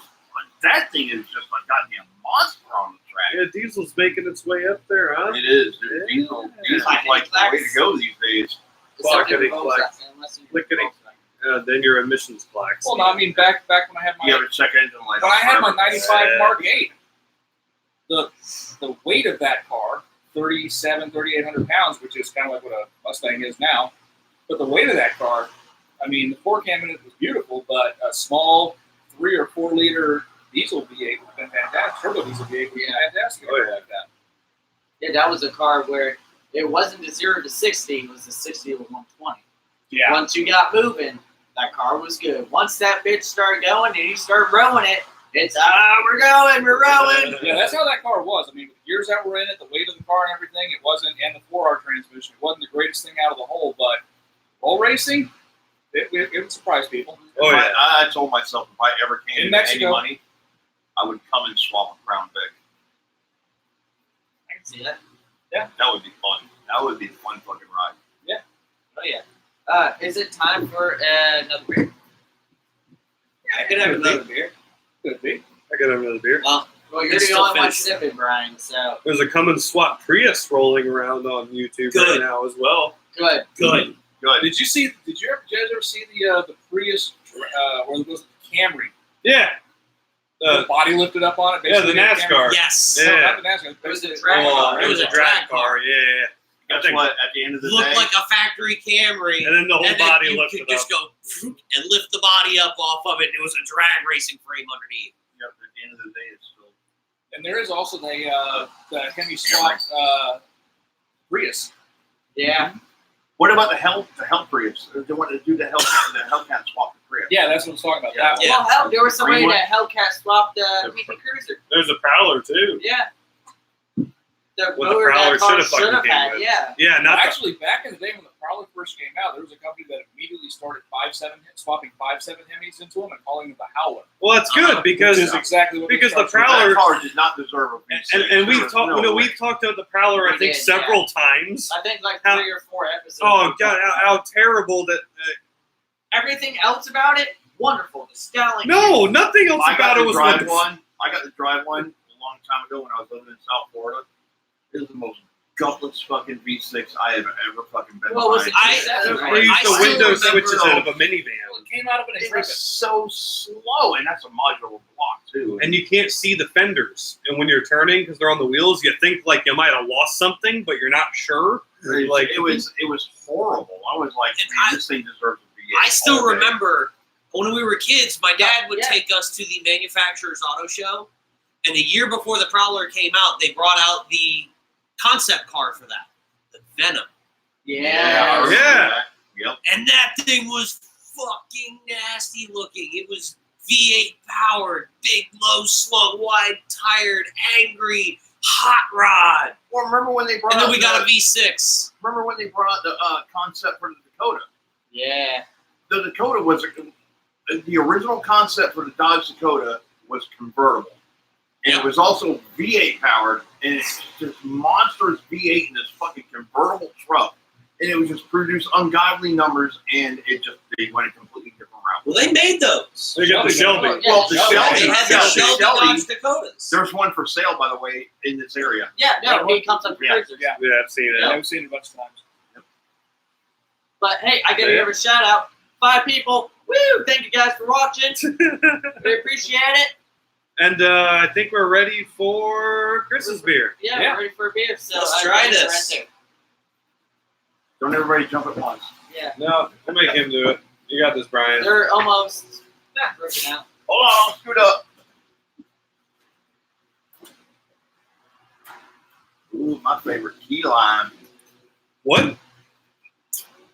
That thing is just a goddamn monster on the track. Yeah, diesel's making its way up there, huh? It is, dude. Yeah. Diesel's Like like the way to Flex. go these days. Clickety Volkswagen, clack. unless you- Clickety. Then your emissions plaques. Well, no, I mean, back when I had my You have a check engine light. when I had my 95 Yeah. Mark 8, the weight of that car, 3,800 pounds, which is kind of like what a Mustang is now. But the weight of that car, I mean, the 4-cam in it was beautiful, but a small 3 or 4 liter diesel V8 would have been fantastic. Turbo diesel V8 would be fantastic. Oh, yeah. Like that. Yeah, that was a car where it wasn't a 0 to 60, it was a 60 to 120. Yeah. Once you got moving, that car was good. Once that bitch started going and you start rowing it, it's, we're going, we're rowing. Yeah, that's how that car was. I mean, with the gears that were in it, the weight of the car and everything, it wasn't, and the 4R transmission, it wasn't the greatest thing out of the whole, but roll racing, it would surprise people. Oh, yeah. I told myself if I ever came In into any Mexico. money, I would come and swap a Crown Vic. I can see that. That would be fun. That would be a fun fucking ride. Oh, yeah. Is it time for another beer? I could have another beer. Could be. I got another beer. Well, you're It's the still only one finished. sipping, Brian, so There's a Cummins Swap Prius rolling around on YouTube right Good. now as well. good. Good. Good. Did you guys ever see the Prius, or it was the Camry? Yeah. The body lifted up on it? Yeah, the basically a Camry? NASCAR. Yes. No, Yeah. not the NASCAR. It was a basically- drag car. It was a drag car. Yeah. Guess think- what? At the end of the Looked day, like a factory Camry. And then the whole And then body you lifted could just up. go and lift the body up off of it. It was a drag racing frame underneath. yep, at the end of the day, it's still. And there is also the Hemi Swap Prius. Yeah. What about the Hellcat Prius? They want to do the Hellcat swap the Prius. Yeah, that's what I was talking about. Yeah. That Yeah. Well, hell, there was somebody Greenwood. that Hellcat swapped the PT Cruiser. There's a Prowler too. Yeah. The What the motor Prowler that car should have should have fucking had, came with. yeah. Yeah, Well, not the, actually, back in the day when the Prowler first came out, there was a company that immediately started swapping 5.7 Hemis into them and calling them the Howler. well, it's good Which because is exactly what they because the started with. Prowler- That car did not deserve a V6. and we've There talked was no way. we've talked about the Prowler I We think did, several times. I think like How- 3 or 4 episodes. Oh god, how terrible that Everything else about it, wonderful. The styling. no, nothing else I got about it the was drive wonderful. one. I got the drive one a long time ago when I was living in South Florida. It was the most gutless fucking V6 I have ever fucking been Well, was it behind. V7, They right? used I the still window remember- switches out of a minivan. Well, it came out of an It Intrepid. was so slow, and that's a modular block too. And you can't see the fenders. And when you're turning, because they're on the wheels, you think like you might have lost something, but you're not sure. Like it was horrible. I was like, And man, this thing deserves a V8. I still all day. remember when we were kids, my dad would Yeah. take us to the manufacturer's auto show. And the year before the Prowler came out, they brought out the concept car for that, the Venom. Yeah. I remember Yeah. that. Yep. And that thing was fucking nasty looking. It was V8 powered, big, low slung, wide tired, angry, hot rod. Well, remember when they brought And then out we got a the, V6. remember when they brought out the concept for the Dakota? Yeah. The Dakota was the original concept for the Dodge Dakota was convertible. And it was also V8 powered, and it's just monstrous V8 in this fucking convertible truck. And it would just produce ungodly numbers, and they went a completely different route. Well, they made those. They got the Shelby. Well, the Shelby. They had the Shelby Dodge Dakotas. There's one for sale, by the way, in this area. Yeah, no, he comes up for Yeah. cruisers. Yeah. Yeah, I've seen it. I've seen it a bunch of times. But hey, I gotta give a shout out. 5 people. Woo! Thank you guys for watching. We appreciate it. And I think we're ready for Chris's beer. Yeah, Yeah. we're ready for a beer. So Let's try think it's this. right there. Don't everybody jump at once. Yeah, No, I'll make him do it. You got this, Brian. they're almost broken out. Hold on, I'll scoot up. Ooh, my favorite key lime. What?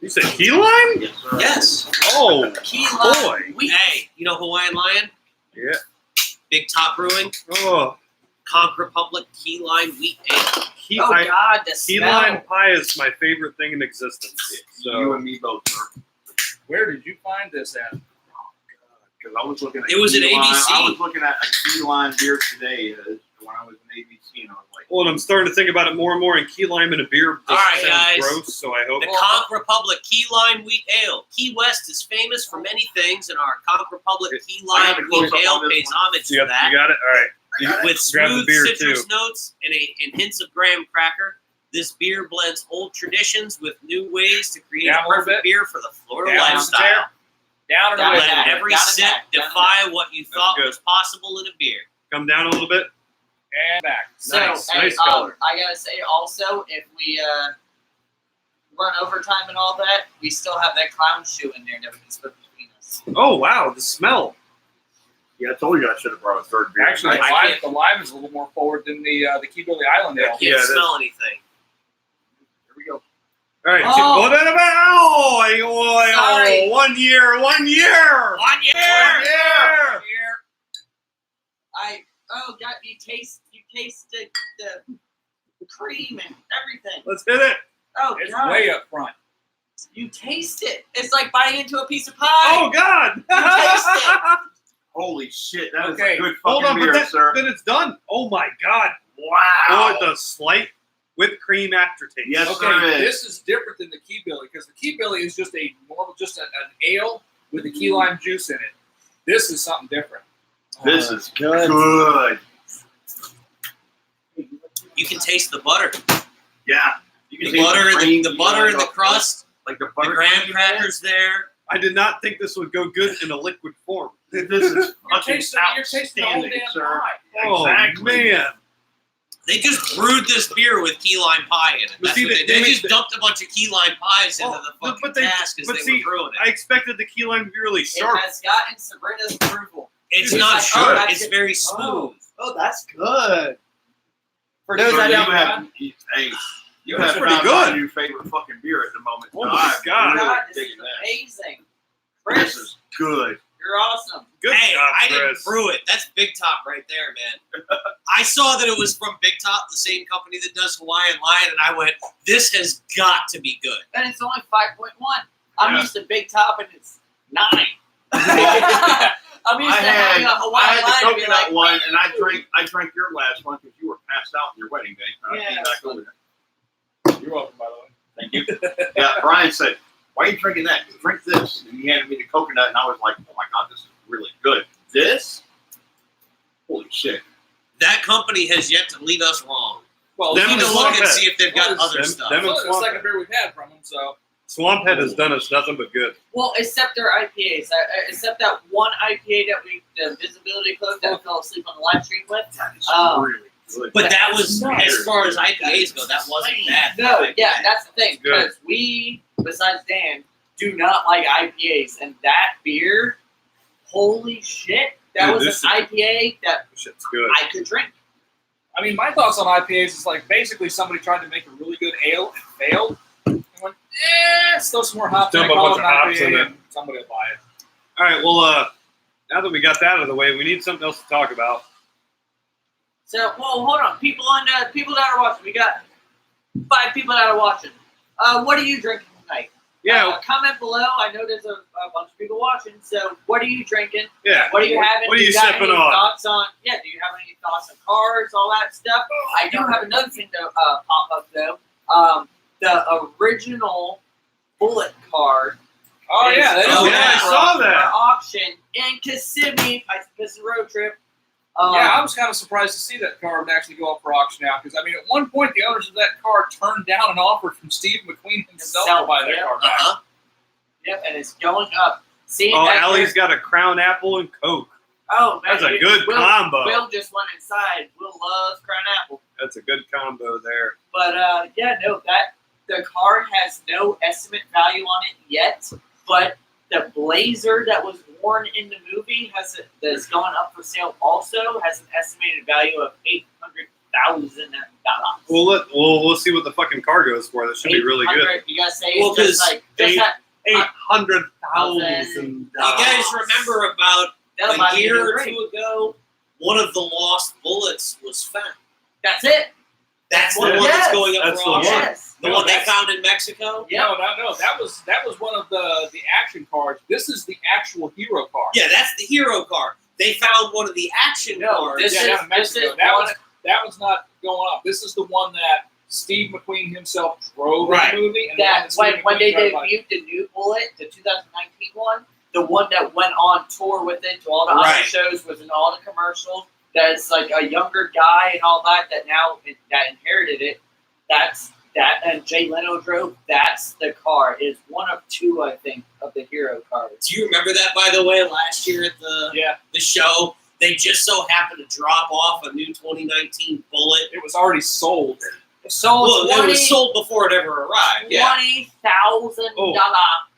You said key lime? Yes, sir. Yes. Oh, Key boy. lime. Wheat. Hey, you know Hawaiian Lion? Yeah. Big Top Brewing, Oh, Conch Republic, Key Lime Wheat Ale. key, Oh God, the key smell. lime pie is my favorite thing in existence. You So and me both, sir. Where did you find this at? Because I was looking at It was key at lime. ABC. I was looking at a key lime beer today when I was in ABC, and I was like, well, and I'm starting to think about it more and more. And key lime in a beer just All right, sounds guys. gross. So I hope. The Conch Republic Key Lime Wheat Ale. Key West is famous for many things, and our Conch Republic Key I Lime gotta Wheat close up Ale on this pays one. homage You to got, that. you got it. All right. With Grab the smooth beer, citrus too. notes and hints of graham cracker, this beer blends old traditions with new ways to create Down a a little perfect bit. beer for the Florida Down, lifestyle. Down and Down away. and Let down. every Down and sip down. Down and defy what you thought good. was possible in a beer. Come down a little bit. And back. So, Nice. hey, Nice color. I gotta say also, if we run overtime and all that, we still have that clown shoe in there that we can split between us. Oh wow, the smell. yeah, I told you I should have brought a third beer. Actually, I the lime is a little more forward than the Key Billy Island Ale. Can't Yeah, it is. smell anything. Here we go. All right. Oh. Sorry. 1 year. 1 year. 1 year. 1 year. God, you tasted the cream and everything. Let's hit it. Oh It's God, way up front. you taste it. It's like biting into a piece of pie. Oh God. taste Holy shit, that is Okay, a good Hold fucking on, beer, but sir. then it's done. Oh my God. Wow. Oh, the slight whipped cream aftertaste. Yes, Okay, sir, it is. this is different than the Key Billy because the Key Billy is just a normal, just an ale with the key lime juice in it. This is something different. This is good. You can taste the butter. Yeah. You The taste butter, cream, the butter and the like crust, like the the butter graham cream. crackers there. I did not think this would go good in a liquid form. This is You're fucking tasting the whole outstanding, damn sir. pie. Oh Exactly. man. They just brewed this beer with key lime pie in it. But That's see, what they they make just the- dumped a bunch of key lime pies into the Well, fucking but they- cask as but they see, were brewing I it. expected the key lime to be really It sharp. has gotten Sabrina's approval. It's It's not like, sharp. oh, that's It's it. very smooth. Oh, that's good. For So those you that don't have, know, hey, you That's have pretty found good. my new favorite fucking beer at the moment. Oh my I'm God. really God, this is digging that. amazing. This Chris, is good. you're awesome. Good Hey, job, I didn't Chris. brew it. That's Big Top right there, man. I saw that it was from Big Top, the same company that does Hawaiian Lion, and I went, this has got to be good. And it's only 5.1. I'm Yeah. used to Big Top and it's 9. I'm used I to having a had Hawaiian the Lion and be coconut like, one, and I drank your last one because you were passed out in your wedding day. And I Yeah, came that's back over there. You're welcome, by the way. Thank you. Yeah, Brian said, "Why are you drinking that? Drink this." And he handed me the coconut, and I was like, "Oh my God, this is really good." This, holy shit! That company has yet to lead us wrong. Well, Them We need and to look and Swamphead. see if they've got Them- other them- stuff. them- it's the second beer we've had from them, so Swamphead has done us nothing but good. well, except their IPAs. Except that one IPA that the visibility code that I fell asleep on the live stream with. That is Oh. really good. But that was, No. as far as IPAs go, that wasn't bad. No, yeah, that's the thing. Good. Because we, besides Dan, do not like IPAs. And that beer, holy shit, that Dude, was this an IPA that This shit's good. I could drink. I mean, my thoughts on IPAs is like basically somebody tried to make a really good ale and failed. And went, let's throw some more hops in Dump it, a call bunch it of an hops in IPA, it. and somebody will buy it. All right, well, now that we got that out of the way, we need something else to talk about. So, well, hold on. People that are watching. We got 5 people that are watching. What are you drinking tonight? Yeah. Comment below. I know there's a bunch of people watching. So, what are you drinking? Yeah. What are you having? What are you got sipping any on? Thoughts on? Yeah. Do you have any thoughts on cars? All that stuff. I do have another thing to pop up though. The original Bullet car. Oh yeah, that is Oh, yeah, I saw that. For auction in Kissimmee. It's a road trip. Yeah, I was kind of surprised to see that car would actually go up for auction now, because I mean, at one point the owners of that car turned down an offer from Steve McQueen himself to buy that car back. Yep, and it's going up. See, Oh, Allie's got a Crown Apple and Coke. Oh, man, That's a good combo. Will just went inside. Will loves Crown Apple. That's a good combo there. But yeah, no, the car has no estimate value on it yet. But the Blazer that was worn in the movie that's going up for sale also has an estimated value of $800,000. We'll see what the fucking car goes for. That should be really good. You guys say Well, it's just $800,000. You guys remember about a year or two ago, one of the lost bullets was found. That's it. That's the one Yes. that's going up That's for the auction. one. Yes. The one they found in Mexico? Yeah. No, that was one of the action cars. This is the actual hero car. Yeah, that's the hero car. They found one of the action cars. this is- down in Mexico. this is That was not going up. This is the one that Steve McQueen himself drove Right. in the movie. And That the one that when Steve they McQueen drove debuted the new Bullet, the 2019 one, the one that went on tour with it to all the other Right. shows, was in all the commercials. That's like a younger guy and all that now that inherited it. That's that, and Jay Leno drove. That's the car. It's one of two, I think, of the hero cars. Do you remember that, by the way, last year at the show? They just so happened to drop off a new 2019 Bullet. It was already sold. Sold Well, it was sold before it ever arrived. Yeah. $20,000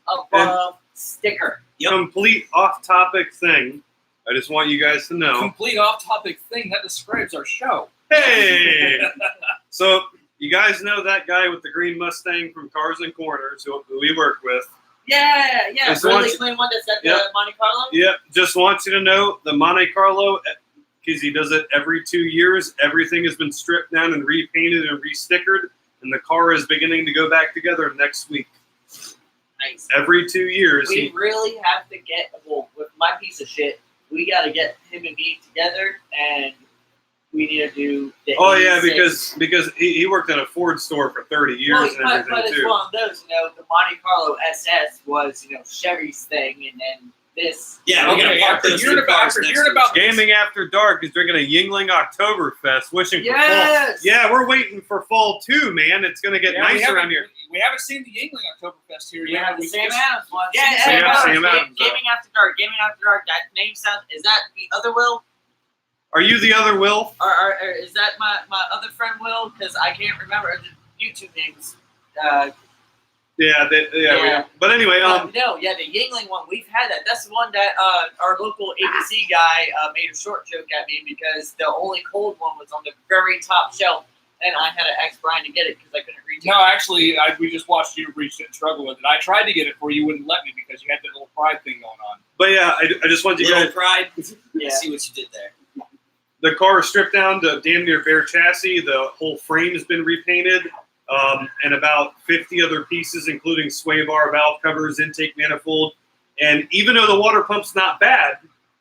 above sticker. Yep. Complete off-topic thing. I just want you guys to know. Complete off-topic thing that describes our show. Hey! So, you guys know that guy with the green Mustang from Cars and Corners who we work with. Yeah. Just Really want you- clean one that's at Yep. the Monte Carlo. Yep, just want you to know the Monte Carlo, because he does it every 2 years, everything has been stripped down and repainted and restickered, and the car is beginning to go back together next week. Nice. Every 2 years. We really have to get, well, with my piece of shit, we got to get him and me together, and we need to do the Oh yeah, 86. because he worked in a Ford store for 30 years and everything but it's too. one of those, the Monte Carlo SS was, Chevy's thing, and then this. Yeah, we're gonna park those two cars next to each other. Gaming After Dark is drinking a Yingling Oktoberfest, wishing for fall. Yes! Yeah, we're waiting for fall too, man. It's gonna get nice around here. We haven't seen the Yingling Oktoberfest here We yet. have the We Sam just- Adams one. Sam Adams. Gaming After Dark. Gaming After Dark. That name sounds. Is that the other Will? Are you the other Will? Or is that my other friend Will? Because I can't remember the YouTube names. Yeah. Yeah. But anyway, No, the Yingling one. We've had that. That's the one that our local ABC guy made a short joke at me because the only cold one was on the very top shelf, and I had to ask Brian to get it because I couldn't reach it. No, actually, we just watched you reach it and struggle with it. I tried to get it for you, wouldn't let me because you had that little pride thing going on. but yeah, I just want you Little guys. pride. Yeah. See what you did there. The car is stripped down to damn near bare chassis. The whole frame has been repainted, and about 50 other pieces, including sway bar, valve covers, intake manifold. And even though the water pump's not bad,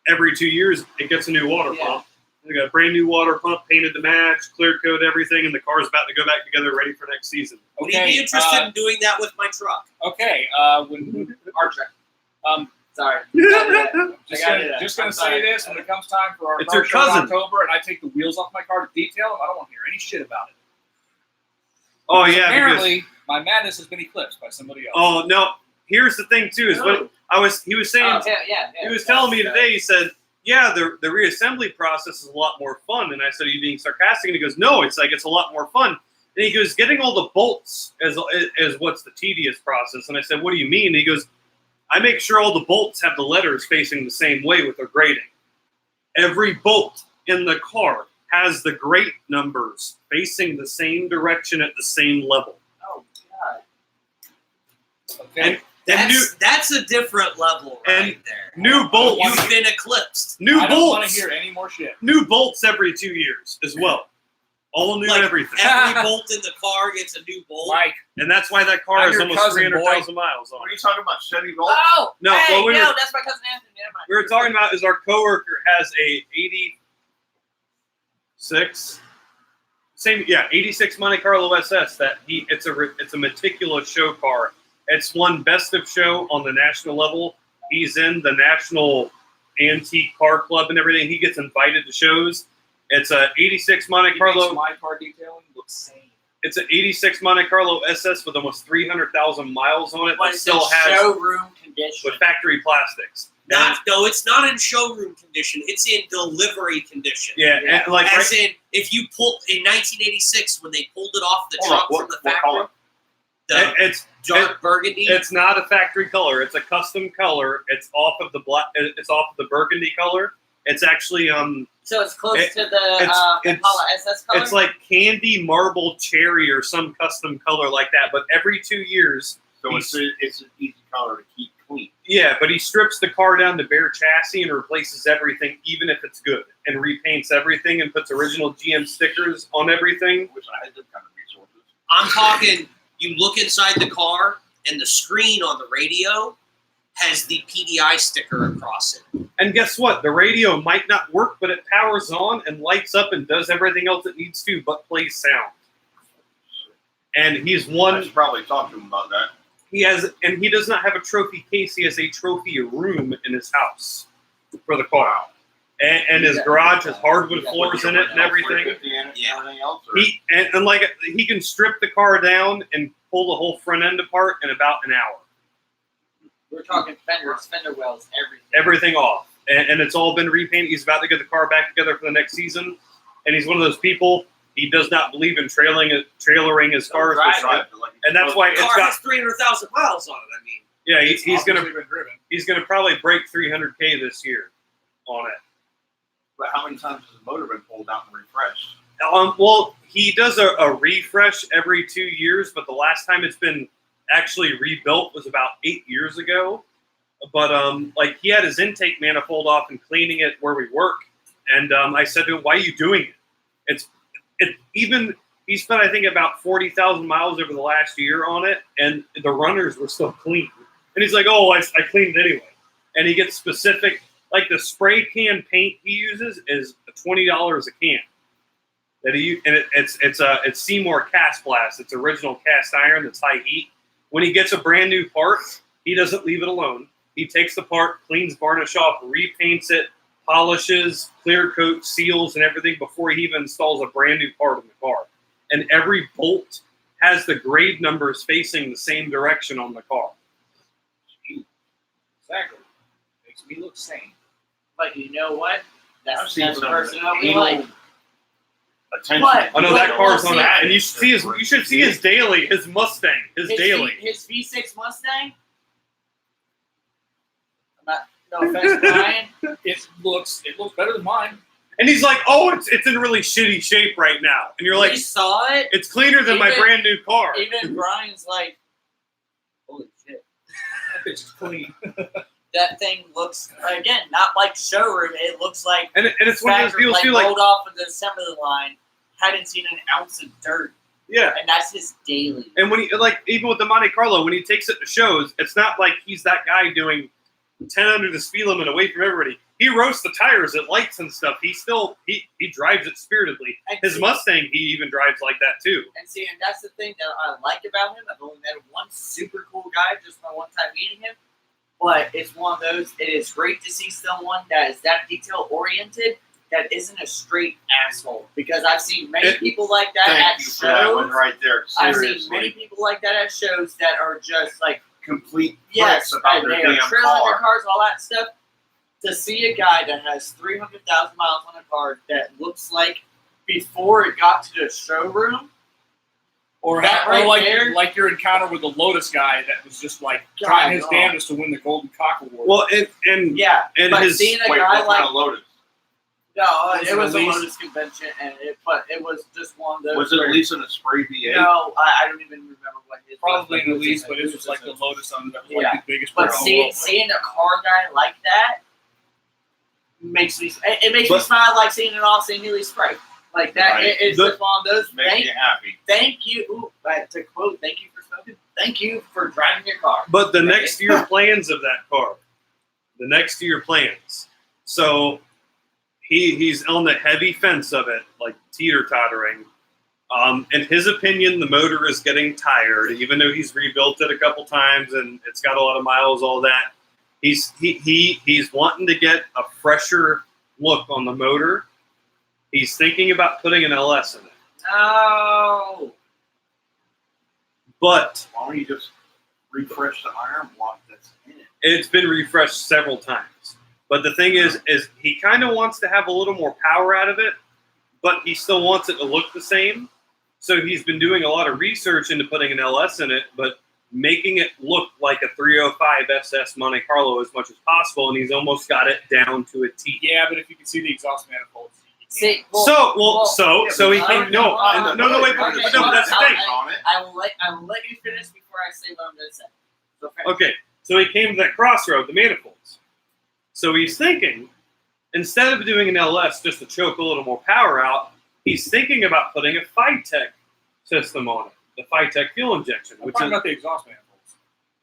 every 2 years it gets a new water pump. They got a brand new water pump, painted to match, clear coat everything, and the car's about to go back together, ready for next season. Would you be interested in doing that with my truck? Okay, when Our truck. Sorry. just gonna say this when it comes time for our It's car your show in cousin. October, and I take the wheels off my car to detail them, I don't want to hear any shit about it. Oh yeah, because Apparently, my madness has been eclipsed by somebody else. oh no. Here's the thing too is what he was saying. He was telling me today. He said, "Yeah, the reassembly process is a lot more fun." And I said, "Are you being sarcastic?" And he goes, "No, it's a lot more fun." And he goes, "Getting all the bolts as what's the tedious process." And I said, "What do you mean?" And he goes, "I make sure all the bolts have the letters facing the same way with their grading. Every bolt in the car has the grate numbers facing the same direction at the same level." Oh God. Okay. And That's a different level right there. new bolts. You've been eclipsed. New I don't want bolts. to hear any more shit. New bolts every 2 years as well. All new Like, everything. Every bolt in the car gets a new bolt. Mike, And that's why that car I'm is your almost cousin, 300,000 miles on What are it. you talking about? Chevy Volt? Oh, No, hey, well, we no, were- that's my cousin Anthony. Never mind. We were talking about is our coworker has a 86 Monte Carlo SS that it's a meticulous show car. It's won Best of Show on the national level. He's in the National Antique Car Club and everything. He gets invited to shows. It's a 86 Monte he Carlo. makes my car detailing look sane. It's an 86 Monte Carlo SS with almost 300,000 miles on it. But That it's still in has showroom condition. with factory plastics. No, it's not in showroom condition. It's in delivery condition. Yeah, and like As in, if you pull in 1986 when they pulled it off the truck from the factory, color? it's dark burgundy. It's not a factory color. It's a custom color. It's off of the black. It's off of the burgundy color. It's actually So it's close It- to the it's- Impala SS color? it's like candy marble cherry or some custom color like that. But every 2 years, So it's an easy color to keep clean. yeah. But he strips the car down to bare chassis and replaces everything, even if it's good, and repaints everything and puts original GM stickers on everything. I wish I had those kind of resources. I'm talking, you look inside the car and the screen on the radio has the PDI sticker across it. And guess what? The radio might not work, but it powers on and lights up and does everything else it needs to, but plays sound. And he's I won. should probably talk to him about that. He does not have a trophy case. He has a trophy room in his house for the car. And his garage has hardwood floors in it and everything. 350 in it and Yeah. everything else, or- He can strip the car down and pull the whole front end apart in about an hour. We're talking fenders, fender wells, everything. Everything off. And it's all been repainted. He's about to get the car back together for the next season. And he's one of those people, he does not believe in trailering his cars. Right. Drive it like it's And that's why The it's car got, has 300,000 miles on it. I mean, yeah, he's gonna Obviously been driven. he's gonna probably break 300K this year on it. But how many times has the motor been pulled out and refreshed? Well, he does a refresh every 2 years, but the last time it's been actually rebuilt was about 8 years ago. But like he had his intake manifold off and cleaning it where we work, and I said to him, "Why are you doing it?" He spent I think about 40,000 miles over the last year on it, and the runners were still clean. And he's like, "Oh, I cleaned it anyway." And he gets specific, like the spray can paint he uses is $20 a can. It's Seymour Cast Blast. It's original cast iron that's high heat. When he gets a brand new part, he doesn't leave it alone. He takes the part, cleans varnish off, repaints it, polishes, clear coat, seals, and everything before he even installs a brand new part in the car. And every bolt has the grade numbers facing the same direction on the car. Exactly. Makes me look sane. But you know what? I've That's seen the some person that we anal like. attention. But- Oh no, that Well, car's we'll on see. that, and you should see his daily, his Mustang, his daily. His V6 Mustang. No offense, Brian. It looks better than mine. And he's like, "Oh, it's in really shitty shape right now," and you're like, We saw it. "It's cleaner than my Even- brand new car." Even Brian's like, holy shit. That bitch is clean. That thing looks, again, not like showroom. It looks like And it's one of those factory, deals like too, like, rolled off of the assembly line. Hadn't seen an ounce of dirt. yeah. And that's his daily. And when he, like, even with the Monte Carlo, when he takes it to shows, it's not like he's that guy doing 10 under the speed limit away from everybody. He roasts the tires at lights and stuff. He drives it spiritedly. And His see- Mustang, he even drives like that too. And see, and that's the thing that I like about him. I've only met one super cool guy just my one time meeting him. But it's one of those, it is great to see someone that is that detail oriented that isn't a straight asshole. Because I've seen many It- people like that Thank at you for that one shows. right there. I've seen many Seriously. people like that at shows that are just like, Complete yes, bricks about and their they are damn trailing their car. cars, all that stuff. To see a guy that has 300,000 miles on a car that looks like before it got to the showroom, Or, That right like, there- like your encounter with the Lotus guy that was just like God, trying his no. damnedest to win the Golden Cock Award. Well, and yeah. and But his seeing a Wait, guy what like kind of Lotus? no, Was it it was a a lease? Lotus convention, but it was just one of those. Was it where- at least in a spray V8? No, I don't even remember what his Probably was, in the was least, a- but it was just like the Lotus on that was like Yeah. the biggest But brand in the world. seeing a car guy like that makes me. It makes me But- smile like seeing an Austin Healy spray. Like that. Right. It's just one of those. Make you happy. Thank you. Ooh, to quote, thank you for smoking. Thank you for driving your car. But the next year plans of that car, the next year plans. So he's on the heavy fence of it, like teeter-tottering. In his opinion, the motor is getting tired, even though he's rebuilt it a couple times and it's got a lot of miles, all that. He's wanting to get a fresher look on the motor. He's thinking about putting an LS in it. No. But Why don't you just refresh the iron block that's in it? it's been refreshed several times. But the thing is he kind of wants to have a little more power out of it, but he still wants it to look the same. So he's been doing a lot of research into putting an LS in it, but making it look like a 305 SS Monte Carlo as much as possible, and he's almost got it down to a T. Yeah, but if you can see the exhaust manifolds. See, So he came. No, wait, but that's the thing. I will let you finish before I say what I'm going to say. So finish. Okay, so he came to that crossroad, the manifolds. So he's thinking, instead of doing an LS just to choke a little more power out, he's thinking about putting a Fighttech system on it, the Fighttech fuel injection. I'm talking about the exhaust manifolds.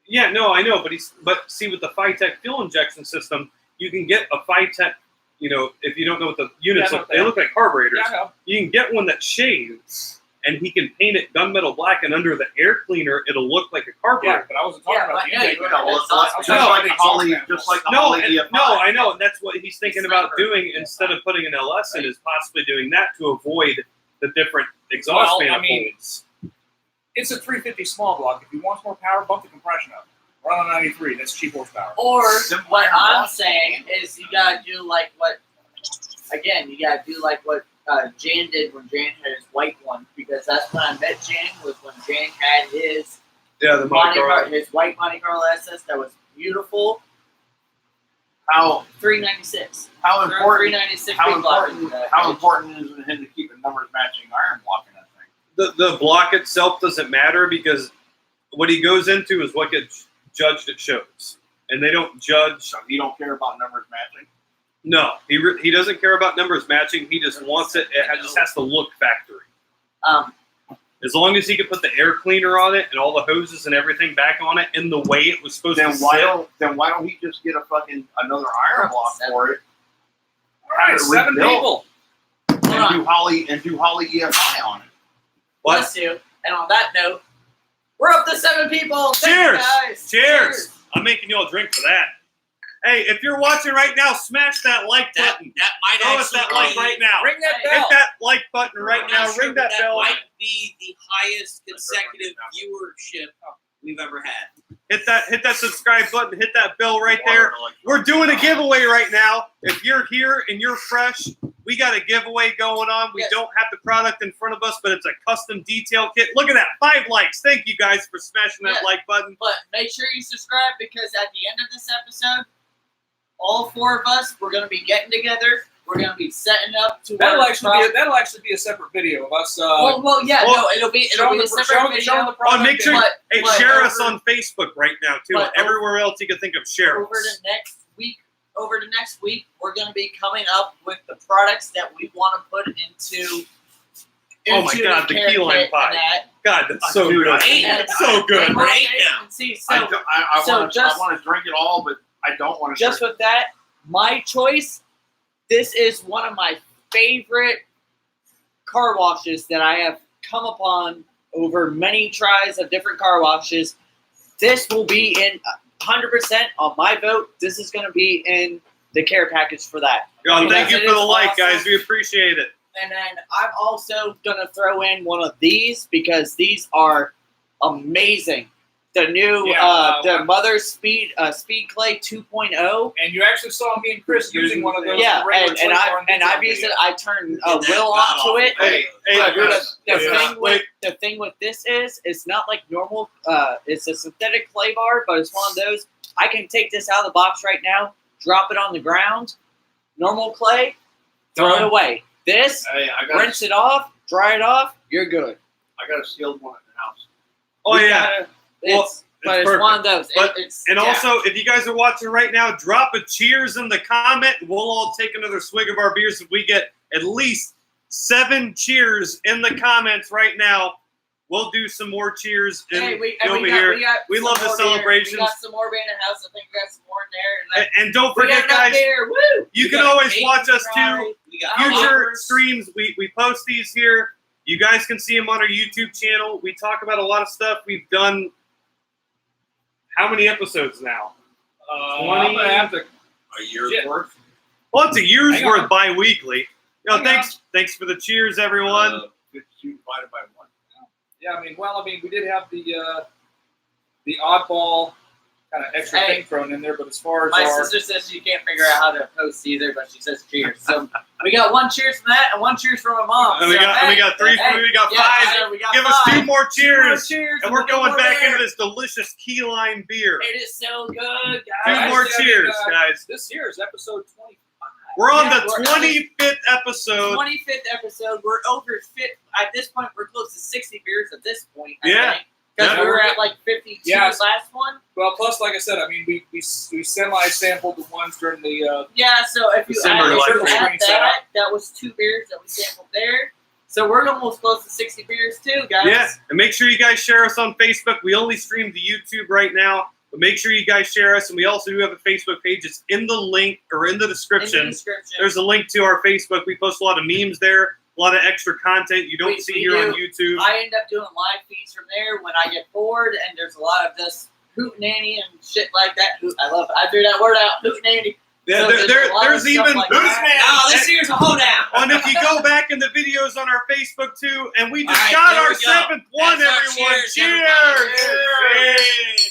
Yeah, no, I know, but see, with the Fighttech fuel injection system, you can get a Fighttech. You know, if you don't know what the units look, they look like carburetors. Yeah, I know. You can get one that shaves, and he can paint it gunmetal black, and under the air cleaner, it'll look like a carburetor. Yeah, but I wasn't talking about the intake. Just like the No, Holly and- EF5. no, I know. And that's what he's thinking about Sniper. doing instead of putting an LS in, is possibly doing that to avoid the different exhaust Well, I manifolds. mean, it's a 350 small block. If he wants more power, bump the compression up. Run on 93. That's cheap horsepower. Or Simple what iron I'm block. saying is you gotta do like what Jan did when Jan had his white one, because that's when I met Jan, was when Jan had his Yeah, the Monte Carlo. his white Monte Carlo SS that was beautiful. How 396. how important 396 how big block. important is it him to keep a numbers matching iron block in that thing? The block itself doesn't matter, because what he goes into is what gets judged at shows. And they don't judge. So you don't care about numbers matching? No, he doesn't care about numbers matching. He just wants it. It just has to look factory. As long as he can put the air cleaner on it and all the hoses and everything back on it in the way it was supposed Then to why sit. don't he just get a fucking another iron block for it All right, Have it 7 rebuilt. people. Hold on. and do Holly EFI on it? What? Bless you. And on that note, we're up to 7 people. Thank Cheers. you guys. Cheers. I'm making you all drink for that. Hey, if you're watching right now, smash that like That button. might Throw us actually that like be- right now. Ring that Hey, bell. Hit that like button right I'm now. not sure, Ring but that bell. might be the highest consecutive viewership we've ever had. Hit that subscribe button. Hit that bell right there. We're doing a giveaway right now. If you're here and you're fresh, we got a giveaway going on. We Yes. don't have the product in front of us, but it's a custom detail kit. Look at that. 5 likes. Thank you guys for smashing that Yeah. like button. But make sure you subscribe, because at the end of this episode, all 4 of us, we're going to be getting together. We're going to be setting up to That'll work actually be a separate video of us. Well, no, it'll be showing a the separate showing video. the product. Make sure, But- hey, but share us over- on Facebook right now, too. but And everywhere else you can think of, share Over us. the next week, we're going to be coming up with the products that we want to put into. Oh my God, the key lime pie. God, that's so Dude, good. It's so good. Right now. See, I so want just- to drink it all, but I don't want to. just with that, my choice, this is one of my favorite car washes that I have come upon over many tries of different car washes. This will be in 100% on my vote. This is going to be in the care package for that. God, thank you Because it for the is like, awesome. guys. We appreciate it. And then I'm also going to throw in one of these, because these are amazing. The new the Mother Speed Clay 2.0. And you actually saw me and Chris using one of those. Yeah, regular and 24 I've video. used it. I turned Get that Will god onto it. Hey, But guys. the thing with this is, it's not like normal. It's a synthetic clay bar, but it's one of those. I can take this out of the box right now, drop it on the ground, normal clay, throw it Done. away. This, Hey, rinse it off, dry it off, you're good. I got a sealed one at the house. Oh, We yeah. gotta- but it's perfect. one of those. But- It's And yeah. also, if you guys are watching right now, drop a cheers in the comment. We'll all take another swig of our beers if we get at least 7 cheers in the comments right now. We'll do some more cheers Hey, we over got, here. We love the more celebrations. Beer. We got some more beer in the house. I think we got some more in there. And don't We forget, got enough guys, beer. Woo! you We can got always cake watch us too. Right. We got Future offers. streams, we post these here. You guys can see them on our YouTube channel. We talk about a lot of stuff. We've done how many episodes now? I'm gonna have to. A year's Shit. worth. Well, it's a year's Hang worth on. bi-weekly. Hang Thanks for the cheers, everyone. 52 divided by 1. Yeah, we did have the oddball kind of extra Hey. thing thrown in there, but as far as My our sister says she can't figure out how to post either, but she says cheers. So we got 1 cheers from that and 1 cheers from my mom. And we So, got hey, 3, hey, we got yeah, 5. so we got Give us 5. 2 more 2 more cheers. cheers, And we're we'll going go back there. into this delicious key lime beer. It is so good, 2 guys. more actually, cheers, guys. this here is episode 25. We're on Yeah, the we're 25th episode. 25th episode. We're over fit. At this point, we're close to 60 beers at this point. Yeah. Because Yeah. we were at like 52 Yeah. last one. Well, plus, like I said, we semi-sampled the ones during the. Yeah, so if you December, add, like, if you add screen setup. that was 2 beers that we sampled there. So we're almost close to 60 beers too, guys. Yeah, and make sure you guys share us on Facebook. We only stream to YouTube right now, but make sure you guys share us. And we also do have a Facebook page. It's in the link or in the In the description. description. There's a link to our Facebook. We post a lot of memes there, a lot of extra content you don't We see here on do. YouTube. I end up doing live feeds from there when I get bored, and there's a lot of just hootenanny and shit like that. I love it. I threw that word out, hootenanny. Yeah, So there's a lot of there's stuff even like that. No, this here's a hoedown. and if you go back in the videos on our Facebook too, and we just All right, got there our we go. 7th one, That's our everyone. cheers, Cheers! everybody. Hey.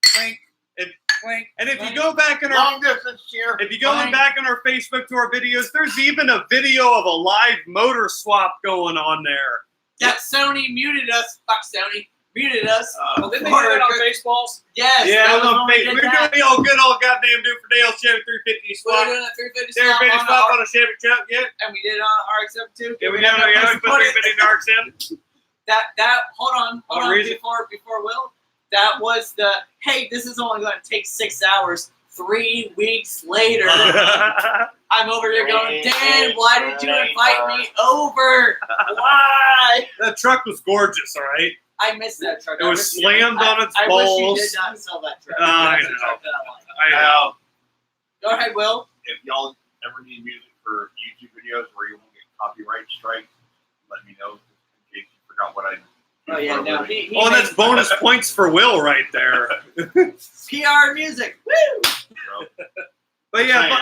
Clink, And- clink, And if you clink. go back in our Long distance cheer. If you go back on our Facebook to our videos, there's even a video of a live motor swap going on there. That Sony muted us. Fuck Sony. Muted us. Well, didn't they do that on Baseballs? Yes. Yeah, that was on when we Facebook. did We're that. doing the old good old goddamn do for Dale Chevy 350 We were swap. doing a 350 There, swap Chevy on swap our, on a Chevy truck, yeah. and we did it on RX-7 too. Yeah, we got we put 350 darks in. That hold on reason. before Will. That was the hey, this is only going to take 6 hours. 3 weeks later, I'm over there going, Dan, why did you invite me over? Why? That truck was gorgeous, all right? I missed that truck. It was slammed on its I wish you balls. did not sell that truck. I That's a know. truck that I like. I know. Go ahead, Will. If y'all ever need music for YouTube videos where you won't get copyright strike, let me know in case you forgot what I do. Oh yeah, for a no. living. He Oh, that's makes bonus points for Will right there. PR music. Woo! So, But yeah, saying.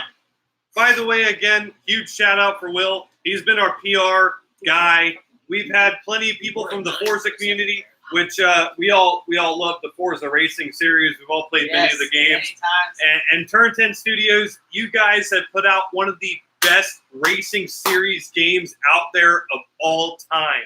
by the way, again, huge shout out for Will. He's been our PR guy. We've had plenty of people from the Forza community, which we all love the Forza Racing series. We've all played many of the games. Many times. And Turn 10 Studios, you guys have put out one of the best racing series games out there of all time.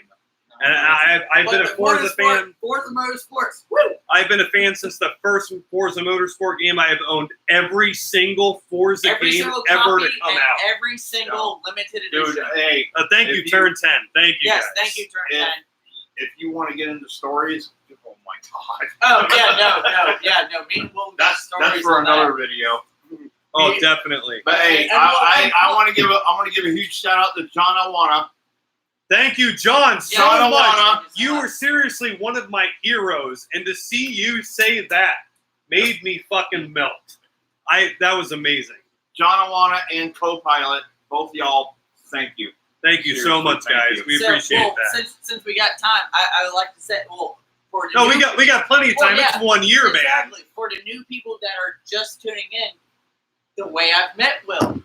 And I've been a Forza fan. Forza Motorsports. Woo! I've been a fan since the first Forza Motorsport game. I have owned every single Forza Every game single ever copy to come and out. every single limited edition. dude, hey, Thank you, if you- Turn 10. Thank you, Yes, guys. thank you, Turn If- 10. if you want to get into stories, oh my god. Oh yeah, no. Me and Will got That's stories for on that. another video. Oh, definitely. But hey, And I want to give a huge shout out to John Awana. Thank you, John, so Yeah, much. John. You were seriously one of my heroes, and to see you say that made me fucking melt. That was amazing. John Awana and co-pilot, both y'all, thank you. Thank you so Seriously, much, thank guys. you. We So, appreciate well, that. Since we got time, I would like to say, for the No, new, we got plenty of time. Well, It's yeah, 1 year, man. exactly. For the new people that are just tuning in, the way I've met Will,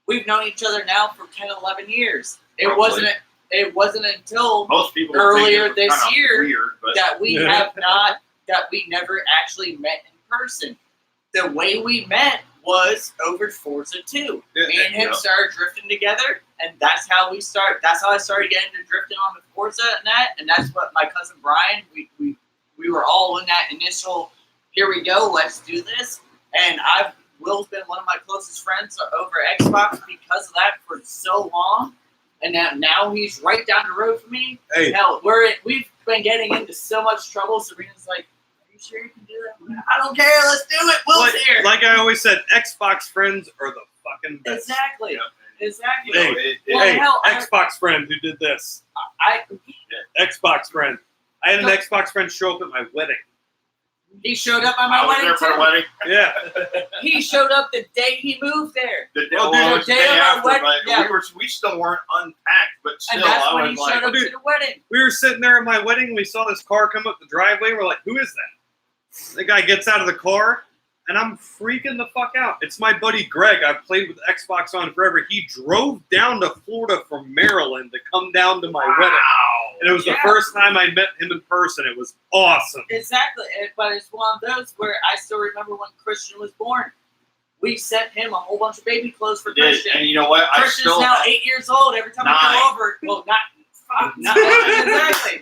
we've known each other now for 10, 11 years. Probably. It wasn't until Most people Earlier think it was this kinda year, weird, but that we Yeah. we never actually met in person. The way we met was over Forza 2. Me and him Yeah. started drifting together, and that's how we start. That's how I started getting into drifting on the Forza and that's what my cousin Brian. We were all in that initial. Here we go. Let's do this. And Will's been one of my closest friends over Xbox because of that for so long, and now he's right down the road from me. Hey, Hell, we've been getting into so much trouble. Serena's like, "Are you sure you can do that?" I don't care. Let's do it. Will's here. like I always said, Xbox friends are the fucking best. Exactly. Yeah. Exactly. Hey, Well, hey, hell, Xbox friend who did this. Xbox friend. I had an Xbox friend show up at my wedding. He showed up at my I was wedding there for the too. wedding. Yeah. He showed up the day he moved there. The day, Oh, well, dude, it was the the day day of our after, wedding, but yeah. we still weren't unpacked, but still, And that's I when was he like, showed up dude. to the wedding. We were sitting there at my wedding. We saw this car come up the driveway. We're like, who is that? The guy gets out of the car, and I'm freaking the fuck out. It's my buddy Greg. I've played with Xbox on forever. He drove down to Florida from Maryland to come down to my wedding. And it was the Yeah. first time I met him in person. It was awesome. Exactly. But it's one of those where I still remember when Christian was born. We sent him a whole bunch of baby clothes for did, Christian. and you know what? I Christian's still, now 8 years old. Every time I go over, well, exactly,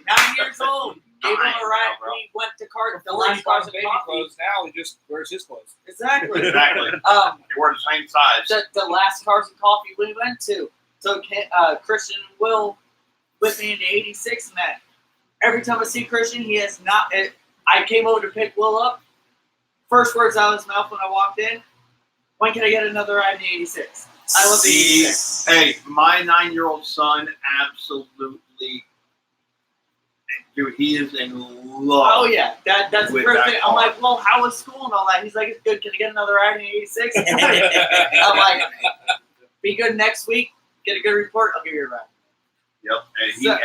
9 years old. Gave him a ride. bro. We went to cart. The Before he last bought cars of baby coffee. clothes, now he just wears his clothes. Exactly. exactly. They were the same size. The last cars of coffee we went to. So Christian and Will with me in the 86 and that. Every time I see Christian, he has not. I came over to pick Will up. First words out of his mouth when I walked in, when can I get another ride in the 86? I love the 86. Hey, my 9-year-old son absolutely, dude, he is in love. Oh yeah, that's the With first that thing. I'm car. like, well, how was school and all that? He's like, it's good. Can I get another ride in the 86? I'm like, be good next week. Get a good report. I'll give you a ride. Yep, and he is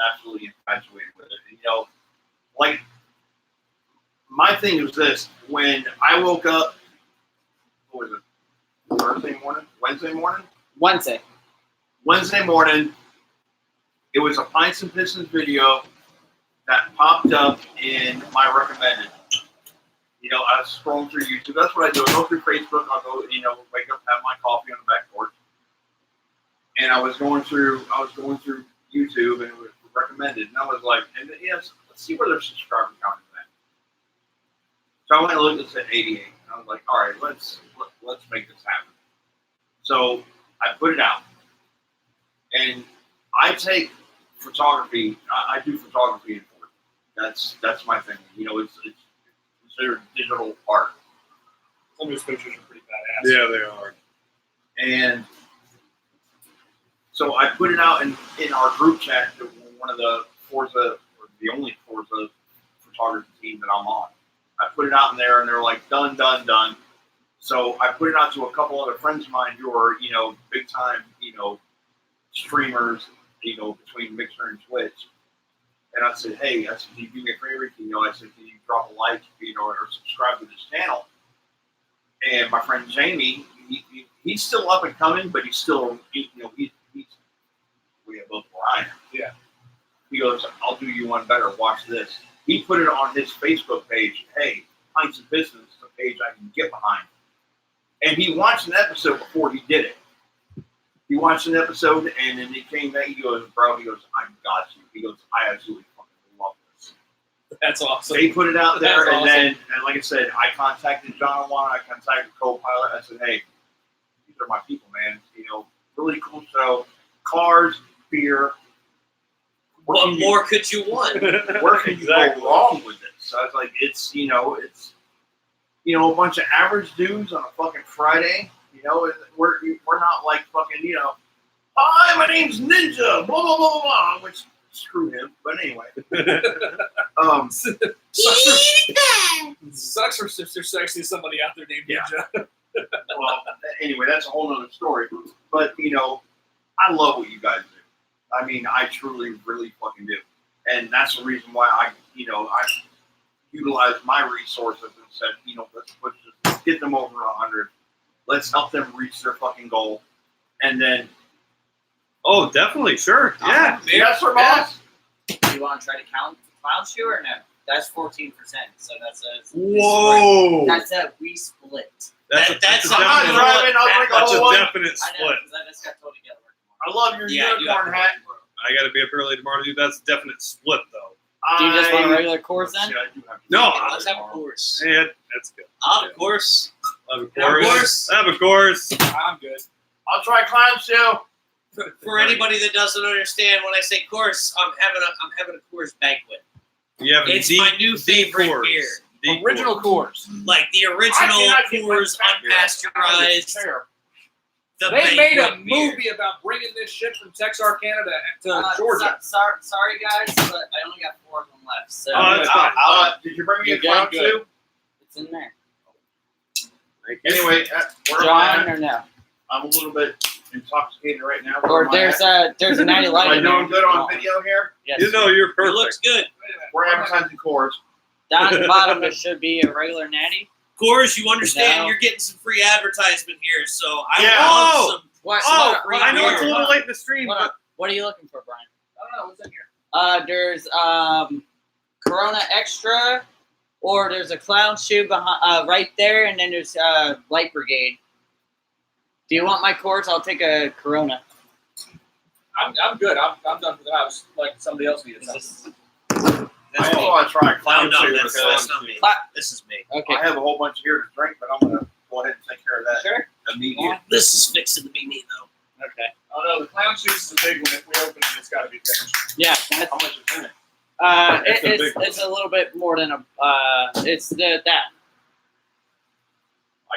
absolutely infatuated with it. And, you know, like, my thing is this: when I woke up, what was it? Thursday morning, Wednesday morning. Wednesday morning, it was a Pints and Pistons video that popped up in my recommended. You know, I was scrolling through YouTube. That's what I do. I go through Facebook. I'll go, you know, wake up, have my coffee on the back porch. And I was going through YouTube, and it was recommended. And I was like, and yes, let's see where their subscriber count is at. So I went and looked, it said 88. And I was like, all right, let's make this happen. So I put it out. And I take photography. I do photography in Ford. That's my thing. You know, it's considered digital art. Some of his pictures are pretty badass. Yeah, they are. And so I put it out in our group chat to one of the Forza, or the only Forza photography team that I'm on. I put it out in there, and they're like, done, done, done. So I put it out to a couple other friends of mine who are, you know, big time, you know, streamers, you know, between Mixer and Twitch. And I said, hey, I said, can you do me a favor? You know, I said, can you drop a like, you know, or subscribe to this channel? And my friend Jamie, he's still up and coming, but he's still, he's way above where I am. Yeah. He goes, I'll do you one better. Watch this. He put it on his Facebook page. Hey, Pints and Pistons, a page I can get behind. And he watched an episode before he did it. He watched an episode, and then he came back. He goes, bro, he goes, I got you. He goes, I absolutely fucking love this. That's awesome. They put it out there, That's and awesome. then, and like I said, I contacted John Juan. I contacted Co-Pilot. I said, hey, these are my people, man. You know, really cool show. Cars, beer. What more could you want? Where can you go wrong with this? So I was like, it's a bunch of average dudes on a fucking Friday. You know, we're not like fucking, you know, hi, my name's Ninja, blah, blah, blah, blah, which, screw him. But anyway. Sucks for Sister Sexy, somebody out there named Ninja. Well, anyway, that's a whole nother story. But, you know, I love what you guys do. I mean, I truly, really fucking do. And that's the reason why I utilize my resources and said, you know, let's get them over 100. Let's help them reach their fucking goal. And then, Oh, definitely, sure. Yeah. yes, sir, boss. Do you want to try to count clown shoe or no? That's 14%. So that's a Whoa. That's a we split. That's That's a definite, I'm not driving. I'll drink a that's whole a one. definite I know split. because I just got told together. I love your Yeah, you unicorn have to hat. I got to be up early tomorrow, dude. That's a definite split, though. Do you just want a regular course then? Yeah, I do have to No, drink it Let's have a tomorrow. course. Yeah, that's good. Of course. Have a Of course. Have a course. I'm good. I'll try clown shoe. For anybody that doesn't understand, when I say course, I'm having a course banquet. You have It's my new favorite course. beer. D Original course. course. Like the original I cannot get my Coors back out of this unpasteurized chair. They made a banquet beer. movie about bringing this shit from Texarkana to Georgia. Sorry, guys, but I only got 4 of them left. So Oh, that's fine. Did you bring me a You're clown good. too? it's in there. Anyway, where am I John at? or no? I'm a little bit intoxicated right now. Where Or am I at? there's a 90 Am light. I in there. doing good on video here? Yes. You know, you're It perfect. looks good. We're advertising cores. Down at the bottom there should be a regular natty. Of course, you understand No. you're getting some free advertisement here, so I Yeah. want Oh! some. What? Oh, what, I know what- it's a little late in the stream, What, but what are you looking for, Brian? I don't know what's in here. There's Corona Extra, or there's a clown shoe behind right there, and then there's Light Brigade. Do you want my course? I'll take a Corona. I'm good. I'm done for the house. Like somebody else needed something. That's me. Oh, that's right. Clown Clown on too, this. because That's not me. This is me. Okay. I have a whole bunch here to drink, but I'm gonna go ahead and take care of that Sure. immediately. This is fixing to be me, though. Okay. Oh no, the clown shoes is a big one. If we open it, it's got to be finished. Yeah. How much is in it? It's a big It's a little bit more than a. It's that.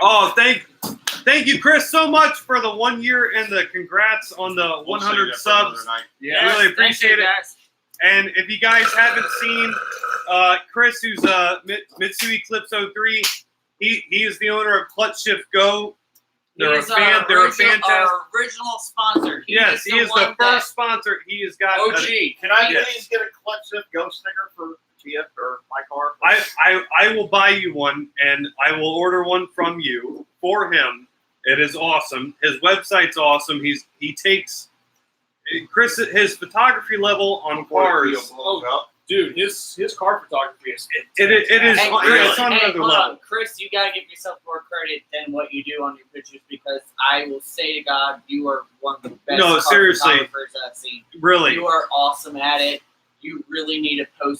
oh, thank you, Chris, so much for the 1 year and the congrats on the We'll save 100 that for another subs. night. Yeah. Really Thank you, appreciate it. guys. And if you guys haven't seen Chris, who's Mitsui Eclipse 03, he is the owner of Clutch Shift Go. They're He's our they're a original- fantastic. Our original sponsor. Yes, he is the one that- first sponsor. He has got. OG. Can I Yes. please get a Clutch Shift Go sticker for Fiat or my car? I will buy you one, and I will order one from you for him. It is awesome. His website's awesome. He takes Chris his photography level on cars. Dude, his car photography is It is Hey, it's on hey, another hold level. on. Chris, you gotta give yourself more credit than what you do on your pictures, because I will say to God, you are one of the best No, car seriously. photographers I've seen. Really. You are awesome at it. You really need to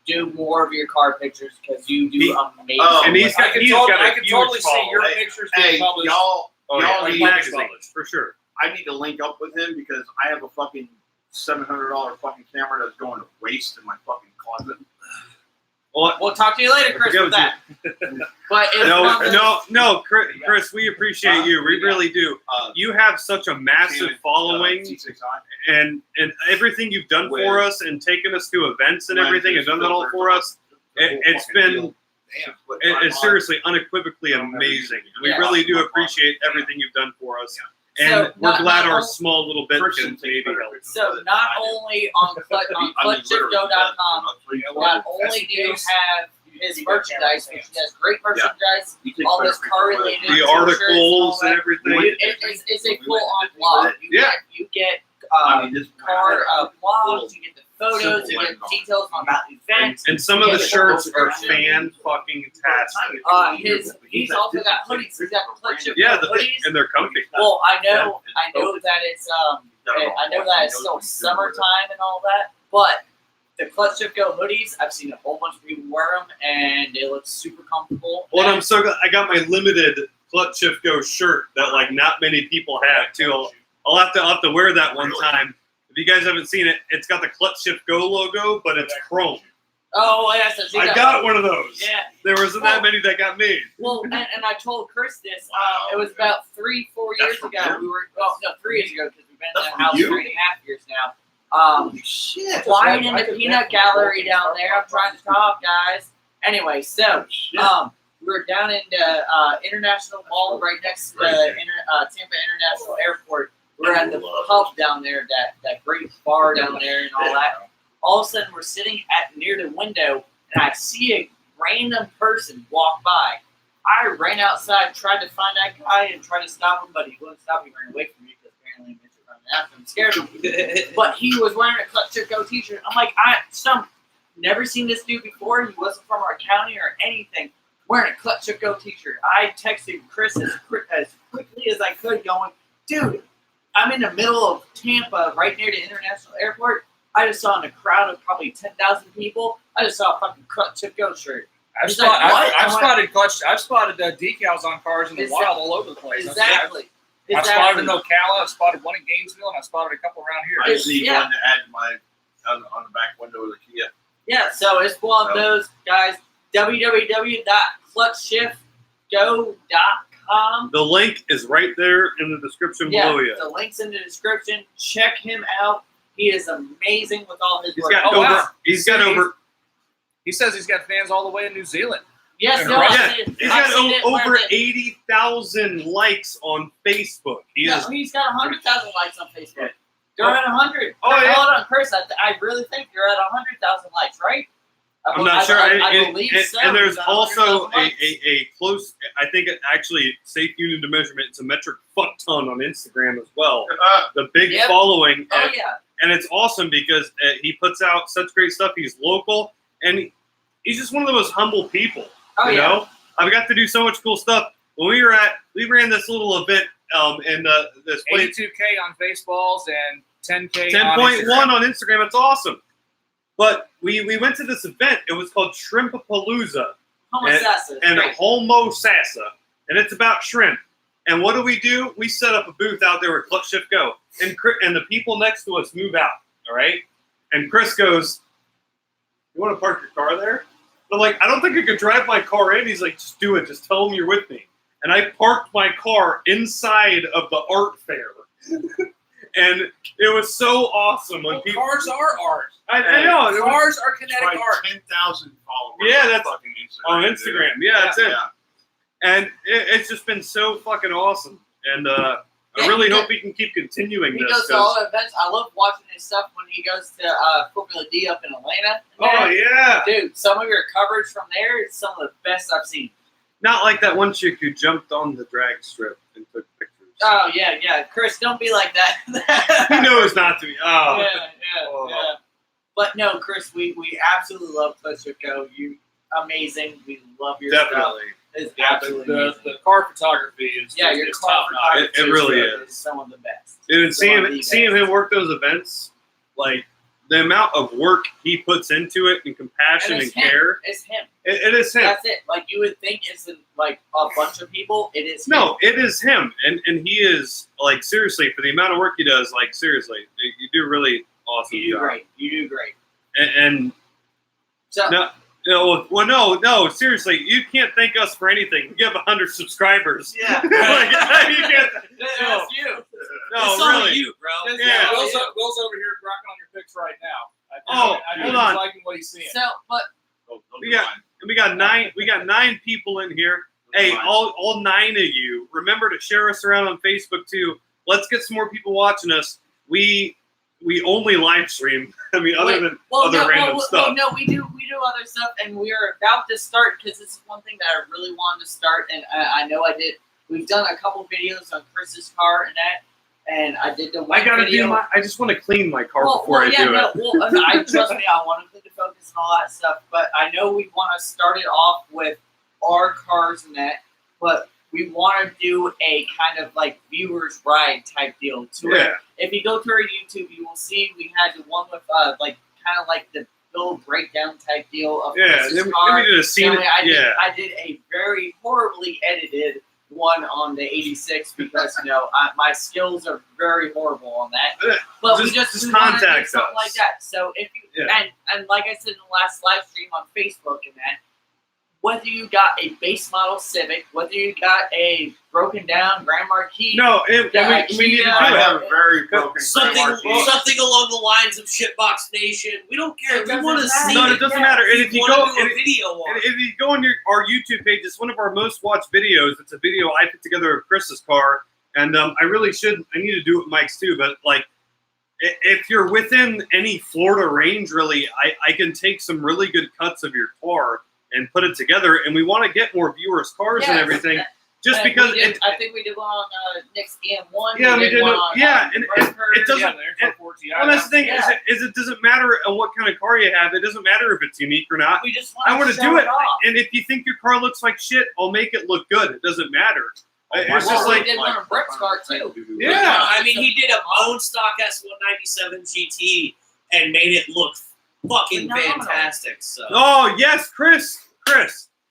do more of your car pictures, because you do amazing. Oh, And he's got I a can huge totally see following. your Hey, pictures Hey, being published. y'all Oh, yeah. need Magazines, for sure. I need to link up with him because I have a fucking $700 fucking camera that's going to waste in my fucking closet. Well, We'll talk to you later, Chris, with that. But it's one of those- no, Chris, we appreciate you. We really do. You have such a massive following, T6i. and everything you've done for us, and taken us to events and everything, and done that all for us. It's been it's seriously unequivocally amazing. We Yeah. really do appreciate everything you've done for us, and So, we're not- glad not our all- small little bit can maybe help. So not only on clutchshipgo.com, not only do you have his merchandise, which he has great merchandise, all this car related The articles and everything. It's a full on blog. You get car blogs, you get the photos, you get details about events. And some of the shirts are fan fucking tastic. He's also got hoodies. He's got Clutch Ship Yeah, hoodies. and they're comfy. Well, I know that it's still summertime and all that, but the Clutch Shift Go hoodies, I've seen a whole bunch of people wear them, and they look super comfortable. Well, I'm so glad I got my limited Clutch Shift Go shirt that like not many people have too. I'll have to wear that one time. If you guys haven't seen it, it's got the Clutch Shift Go logo, but it's chrome. Oh, yes, I got one of those. Yeah. There wasn't that many that got made. Well, and I told Chris this. It was about 3-4 years ago. We were 3 years ago, because we've been in the house 3.5 years now. Shit. Flying in the peanut gallery down there. I'm trying to talk, guys. Anyway, so we were down in the International Mall right next to the Tampa International Airport. We're at the pub down there, that great bar down there and all that. All of a sudden, we're sitting near the window, and I see a random person walk by. I ran outside, tried to find that guy, and tried to stop him, but he wouldn't stop. He ran away from me because apparently he was running after him, scared him. But he was wearing a Clutch Ship Go t-shirt. I'm like, never seen this dude before. He wasn't from our county or anything. Wearing a Clutch Ship Go t-shirt. I texted Chris as quickly as I could, going, dude, I'm in the middle of Tampa, right near the International Airport. I just saw in a crowd of probably 10,000 people, I just saw a fucking Clutch Ship Go shirt. I've He's like, what? I've spotted decals on cars in the wild all over the place. Exactly. I spotted in Ocala, I spotted one in Gainesville, and I spotted a couple around here. I just need one to add to my on the back window of the Kia. Yeah, so it's one of those, guys. www.clutchshiftgo.com. DType.com. The link is right there in the description below you. The link's in the description. Check him out. He is amazing with all his He's work. got over. He says he's got fans all the way in New Zealand. Yes, Yeah, He's got over 80,000 likes on Facebook. He's got 100,000 likes on Facebook. You're Oh. at 100. Oh, yeah. Hold on, Chris. I really think you're at 100,000 likes, right? I'm not sure. I believe so. And there's He's at also 100,000 likes. a close, I think it actually, safe unit of measurement, it's a metric fuck ton on Instagram as well. The big Yep. following. Oh, yeah. And it's awesome because he puts out such great stuff. He's local, and he's just one of the most humble people. Oh, you yeah. know? I've got to do so much cool stuff. When we ran this little event in this place. 82K on Baseballs and 10K 10.1 on Instagram. It's awesome. But we went to this event. It was called Shrimpapalooza. Homosassa. And Great. Homo Sassa. And it's about shrimp. And what do? We set up a booth out there with Clutch Shift Go. And the people next to us move out. All right? And Chris goes, "You want to park your car there?" I'm like, "I don't think I could drive my car in." He's like, "Just do it. Just tell them you're with me." And I parked my car inside of the art fair. And it was so awesome when people. Cars are art. I know. It was, Cars are kinetic Like art. 10,000 followers. Yeah, that's fucking Instagram, on dude. Instagram. Yeah, that's it. Yeah. And it's just been so fucking awesome. And I really hope he can keep continuing He this. goes to all the events. I love watching his stuff when he goes to Formula D up in Atlanta. Oh, yeah. Dude, some of your coverage from there is some of the best I've seen. Not like that one chick who jumped on the drag strip and took pictures. Oh, yeah. Chris, don't be like that. He knows not to be. Oh. Yeah. But no, Chris, we absolutely love Clutch Shift Go. You amazing. We love your stuff. Definitely. It's Yeah, absolutely amazing. the car photography is Yeah, your is car top notch. It really is. some of the best. Dude, and Some of the seeing best. him work those events, like the amount of work he puts into it and compassion And and it's him. care. It's him. It is him. That's it. Like you would think it's like a bunch of people. It is him. No, it is him. And he is, like, seriously, for the amount of work he does, like, seriously, you do really awesome You do job. great. You do great. And So no, seriously, you can't thank us for anything. We have 100 subscribers. yeah. Like, you can't. That's you. No, it's all really. you, bro. That's Yeah. you. Will's over here rocking on your picks right now. I hold on. He's liking what he's seeing. So, but We got 9 people in here. Hey, all 9 of you, remember to share us around on Facebook too. Let's get some more people watching us. We only live stream. I mean, other than random stuff. No, we do other stuff, and we are about to start because this is one thing that I really wanted to start, and I know I did. We've done a couple videos on Chris's car and that, and I did the one I gotta video. do I just want to clean my car before I do it. I trust me, I want to focus and all that stuff, but I know we want to start it off with our cars and that, but we want to do a kind of like viewers ride type deal to it. If you go to our YouTube, you will see we had the one with like kind of like the bill breakdown type deal of Chris's then car. we did a scene. I did a very horribly edited one on the 86 because my skills are very horrible on that. But we just we wanna do contact something us. like that. So if you and like I said in the last live stream on Facebook and that, whether you got a base model Civic, whether you got a broken down Grand Marquis, No, we need to do I it. have a very broken Something along the lines of Shitbox Nation. We don't care. It We want to doesn't see No, it. it doesn't matter. And if you want go, to do a video on and it. if you go on our YouTube page, it's one of our most watched videos. It's a video I put together of Chris's car, and I need to do it with Mike's too. But like, if you're within any Florida range, really, I can take some really good cuts of your car and put it together. And we want to get more viewers' cars and everything, just because I think we did one on Nick's EM1. Yeah, we did. One on, and it doesn't. Well, that's the thing is it doesn't matter what kind of car you have. It doesn't matter if it's unique or not. We just I want to do it. Off. And if you think your car looks like shit, I'll make it look good. It doesn't matter. It's just we like, did one on Brett's car too. Yeah. I mean, he did a bone stock S197 GT and made it look fucking Phenomenal. fantastic. So. oh yes, Chris.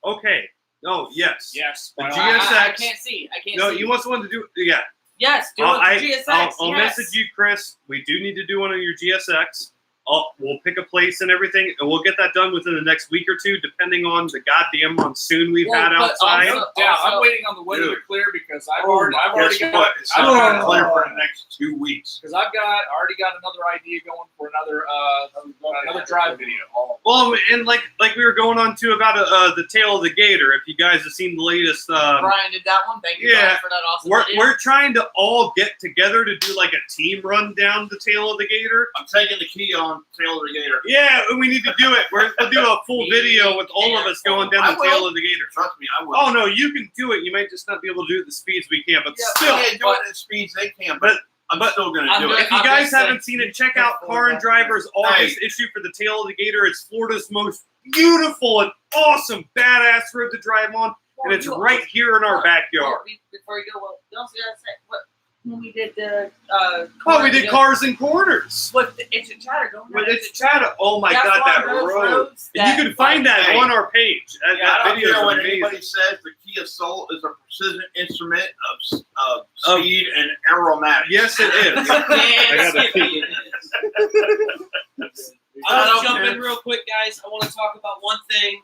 Okay. Oh yes. Yes. The Well, GSX. I can't see. No, see. you want someone to do? Yeah. Yes, do it with the GSX. I'll yes. message you, Chris. We do need to do one on your GSX. We'll pick a place and everything, and we'll get that done within the next week or two, depending on the goddamn monsoon we've had outside. I'm waiting on the weather to clear because I've already Guess got. what? It's not going to clear for the next 2 weeks. Because I've already got another idea going for another drive video. Well, and like we were going on to about the tail of the gator. If you guys have seen the latest, Brian did that one. Thank you, Brian, for that awesome video. we're trying to all get together to do like a team run down the tail of the gator. I'm taking the key on tail of the gator. Yeah, we need to do it. We'll do a full video with all of us going down the tail of the gator. Trust me, I will. Oh no, you can do it. You might just not be able to do it at the speeds we can, but still. I can't do it at the speeds they can, but I'm still going to do it. If you guys haven't seen it, check out Car and Driver's August issue for the tail of the gator. It's Florida's most beautiful and awesome, badass road to drive on, and it's right here in our backyard. Before you go, don't say what when we did the we did Cars and Corners. with the Itch and Chatter. With It's Chatter. Oh my That's God, one that of those road. roads And you can find that Hey. on our page. I That don't video care what is anybody amazing. says. The Kia Soul is a precision instrument of speed and aromatics. Yes, it is. Yes, I gotta it is. I want to jump in real quick, guys. I want to talk about one thing.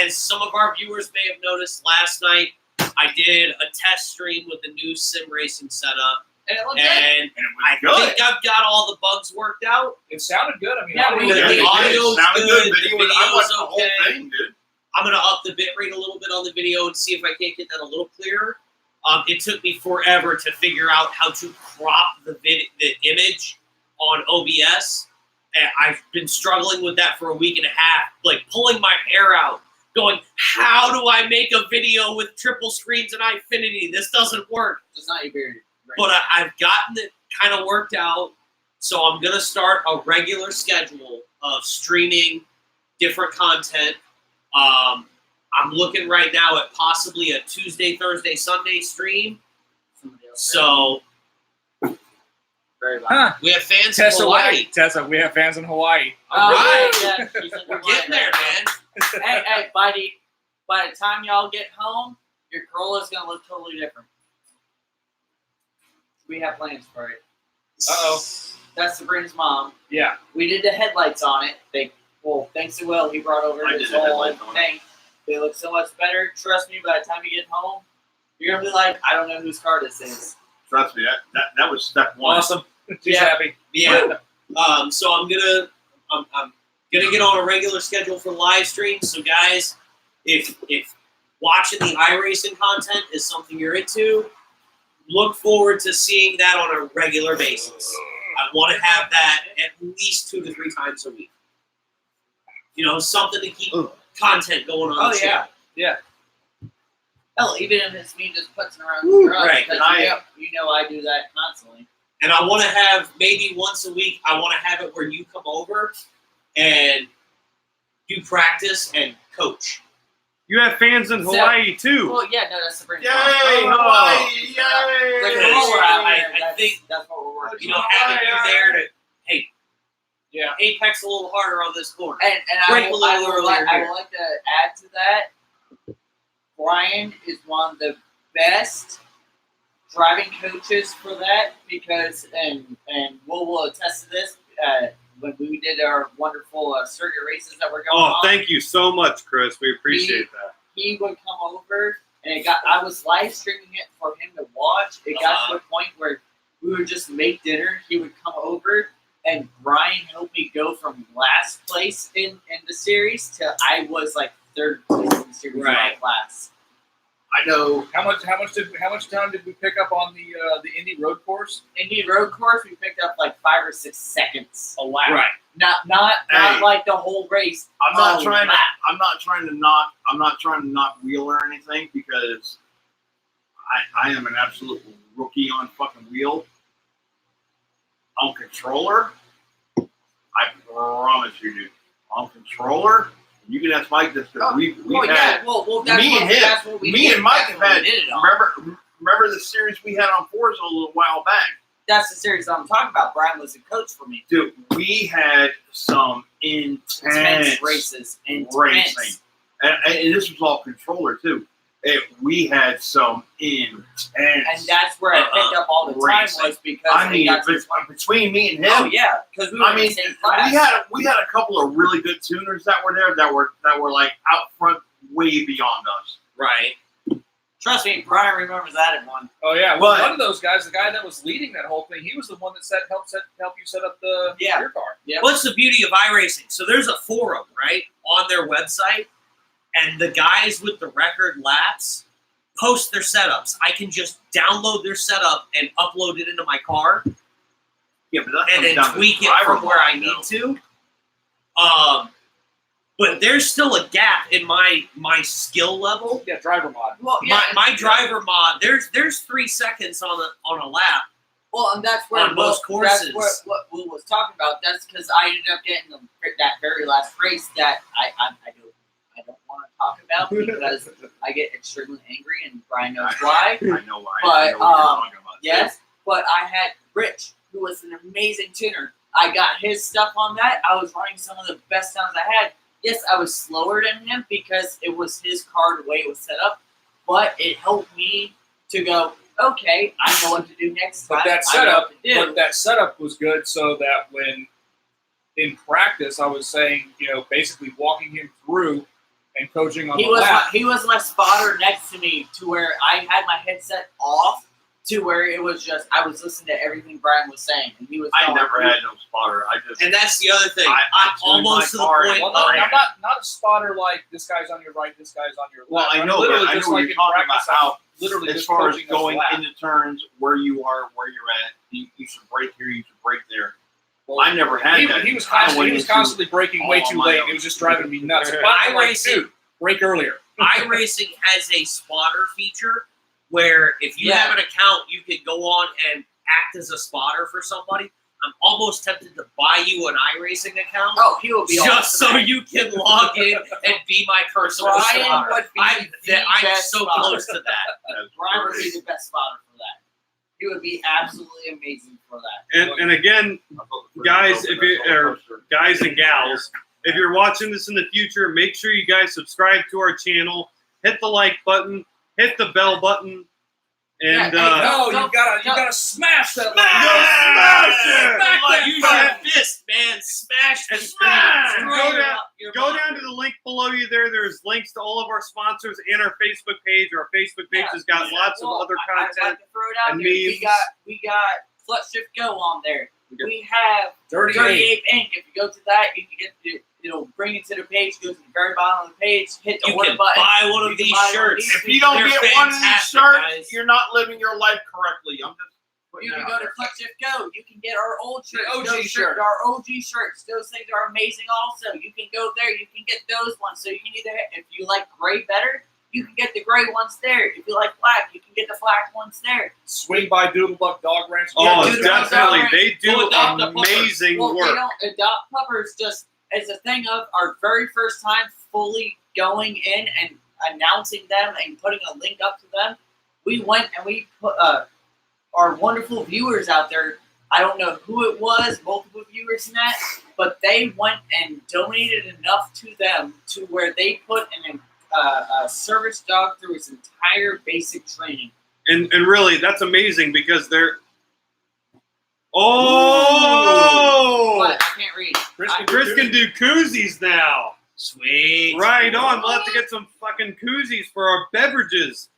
As some of our viewers may have noticed, last night I did a test stream with the new sim racing setup, And it looked good. and I think I've got all the bugs worked out. It sounded good. I mean, Yeah, we The did. audio's sounded good. good. The Video, I video's watched the whole okay. thing, dude. I'm gonna up the bit rate a little bit on the video and see if I can't get that a little clearer. It took me forever to figure out how to crop the image on OBS. And I've been struggling with that for a week and a half, like pulling my hair out, going, how do I make a video with triple screens and Infinity? This doesn't work. It's not your beard. Right. But I've gotten it kind of worked out, so I'm going to start a regular schedule of streaming different content. I'm looking right now at possibly a Tuesday, Thursday, Sunday stream. So Very Huh. we have fans Tessa, in Hawaii. Tessa, we have fans in Hawaii. All right. Yeah, We're getting there, man. Hey, by the time y'all get home, your Corolla's gonna look totally different. We have plans for it. Uh-oh. That's Sabrina's mom. Yeah. We did the headlights on it. Thanks to Will, he brought over I this did the whole headlights on it. thing. They look so much better. Trust me, by the time you get home, you're gonna be like, I don't know whose car this is. Trust me, that was step one. Awesome. She's Yeah. happy. Yeah. So I'm gonna get on a regular schedule for live streams. So guys, if watching the iRacing content is something you're into, look forward to seeing that on a regular basis. I want to have that at least 2 to 3 times a week. You know, something to keep content going on. Oh, the yeah. channel. Yeah. Hell, even if it's me just putzing around the truck, right. because you know I do that constantly. And I want to have maybe once a week, I want to have it where you come over and do practice and coach. You have fans in Hawaii too. Well, yeah, no, that's Sabrina's Yay, mom. Hawaii! The Yay! Corolla out I there, think- that's what we're working You know, on. having you there to, hey, Yeah. apex a little harder on this corner. And Break a little I earlier would like to add to that, Brian is one of the best driving coaches for that because, and we'll attest to this, when we did our wonderful circuit races that were going on. Thank you so much, Chris. We appreciate that. He would come over, and I was live streaming it for him to watch. It got to a point where we would just make dinner. He would come over, and Brian helped me go from last place in the series to I was like 3rd place in the series in my Right. class. I know. How much time did we pick up on the Indy road course? Indy road course, we picked up like 5 or 6 seconds a lap. Right. Not Hey. like the whole race. I'm not a trying to. lap. I'm not trying to knock wheel or anything because I am an absolute rookie on fucking wheel. On controller, I promise you, dude. On controller, you can ask Mike this because we Well, had yeah, well, that's me what, and him. that's what we Me did. and Mike That's have what had. we did it on. Remember the series we had on Forza a little while back, That's the series I'm talking about. Brian was a coach for me. dude. We had some intense Intense races. Intense. racing, and this was all controller too. we had some intense. And that's where I picked up all the time was because I mean, got this one. between me and him, Oh yeah, because we were in the same class. we had a couple of really good tuners that were there that were like out front, way beyond us. Right. Trust me, Brian remembers that in one. Oh yeah, well, But- one of those guys, the guy that was leading that whole thing, he was the one that helped you set up the your car. Yeah. What's the beauty of iRacing? So there's a forum, right, on their website, and the guys with the record laps post their setups. I can just download their setup and upload it into my car, Yeah, but that and comes then down to tweak it driver from where I mind, need though. to. But there's still a gap in my skill level. Yeah, driver mod. Well, yeah, My driver mod, there's 3 seconds on a lap. well, and that's where on most courses. That's what Will was talking about. That's because I ended up getting that very last race that I don't want to talk about because I get extremely angry and Brian knows why. I know why. But, I know what you're talking about. Yes, but I had Rich, who was an amazing tuner. I got his stuff on that. I was running some of the best times I had. Yes, I was slower than him because it was his car, the way it was set up, but it helped me to go, okay, I know what to do next time. But that I know setup, what to do. but that setup was good so that when in practice, I was saying, basically walking him through and coaching on He the was lap. he was my spotter next to me to where I had my headset off to where it was just I was listening to everything Brian was saying and he was. I going never through. had no spotter. I just And that's the other thing. I I'm tuned my almost to the car point. and- Well, Oh, I'm yeah. not a spotter like this guy's on your right, this guy's on your left. Well, I know, literally but I know just what like you're in talking about. practice, How literally as just far as coaching us going lap. into turns, where you are, where you're at, you should brake here, you should brake there. Well, I never had that. He was I went into constantly braking way all too my late. own. It was just driving me nuts. I I'm like, racing- dude, brake earlier. iRacing has a spotter feature where if you have an account, you can go on and act as a spotter for somebody. I'm almost tempted to buy you an iRacing account Oh, he will be just so awesome. you can log in and be my personal Brian spotter. would be I'm the best so spotter. close to that. That's Brian would great. be the best spotter for that. He would be absolutely amazing for that. And again, I thought the guys, first if you roller are coaster- guys and gals, if you're watching this in the future, make sure you guys subscribe to our channel, hit the like button, hit the bell button, and Yeah, hey, No, no, you gotta smash that. Smash it! Use your fist, man. Smash the Smash! screen. Go Destroy down- your Go monitor. down to the link below you there. There's links to all of our sponsors and our Facebook page. Our Facebook page has got lots of Well, other I'd like content. to throw it out and there. We memes. got Clutch Shift Go on there. We have Dirty Dirty Ape. Ape Inc. If you go to that, you can get it'll bring you to the page. Go to the very bottom of the page. Hit the You order can button. buy one You of can these buy one of shirts. these. If you don't They're get one of these fantastic, shirts, guys. you're not living your life correctly. I'm just putting You it can out go to there. Clutch Shift Go. You can get our old shirts. OG Those shirt. Our OG shirts. Those things are amazing. Also, you can go there. You can get those ones. So you can either, if you like gray better, you can get the gray ones there. If you like black, you can get the black ones there. Swing by Doodlebug Dog Ranch. Oh, dude, definitely. those They do Go adopt a pupper. amazing Well, they work. don't adopt puppers just as a thing of our very first time fully going in and announcing them and putting a link up to them. We went and we put our wonderful viewers out there. I don't know who it was, multiple viewers in that, but they went and donated enough to them to where they put a service dog through its entire basic training. And really, that's amazing because they're. Oh! But I can't read. Chris can do koozies now. Sweet. Right on. We'll have to get some fucking koozies for our beverages.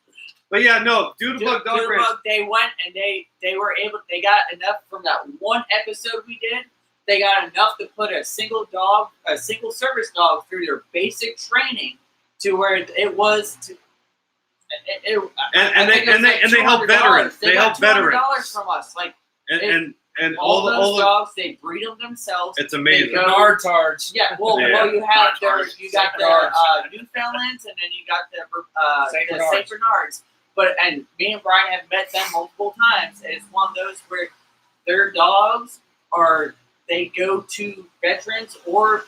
But yeah, no, Doodlebug Dog Ranch. Doodlebug, they went and they were able. They got enough from that one episode we did. They got enough to put a single service dog through their basic training to where it was. And they help veterans. They help veterans. $200 from us, like And all all those the dogs. They breed them themselves. it's amazing. They go- Nard tards. Yeah, well, Yeah. well, you have Not ours. you got Saint the Bernards. Newfoundlands, and then you got the Saint Saint Bernards. But and me and Brian have met them multiple times. And it's one of those where their dogs they go to veterans or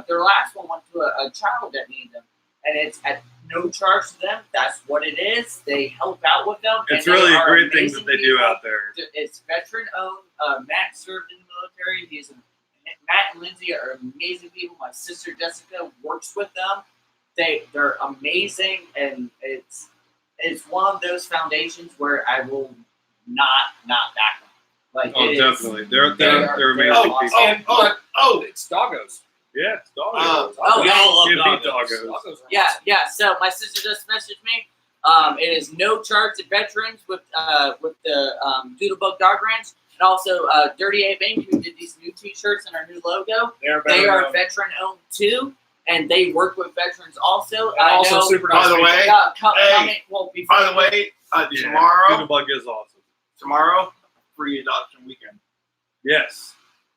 their last one went to a child that needed them, and it's at no charge to them. That's what it is. They help out with them. It's and they really a are great thing amazing that they do people. out there. It's veteran owned. Matt served in the military. Matt and Lindsay are amazing people. My sister Jessica works with them. they're amazing, and it's one of those foundations where I will not back them. Like Oh, it is- definitely. They're they're amazing awesome. people. It's doggos. Yeah, it's dogs. Oh, We all love Can't beat doggos. doggos. Doggos are Yeah, awesome. yeah. So my sister just messaged me. It is no charge to veterans with the Doodlebug Dog Ranch, and also Dirty Ape Inc., who did these new T-shirts and our new logo. They're They better are known. veteran owned too, and they work with veterans also. And also know, super By nice the people. way, coming. Hey, Well, before By the way, Yeah, tomorrow, Doodlebug is awesome. free adoption weekend. Yes.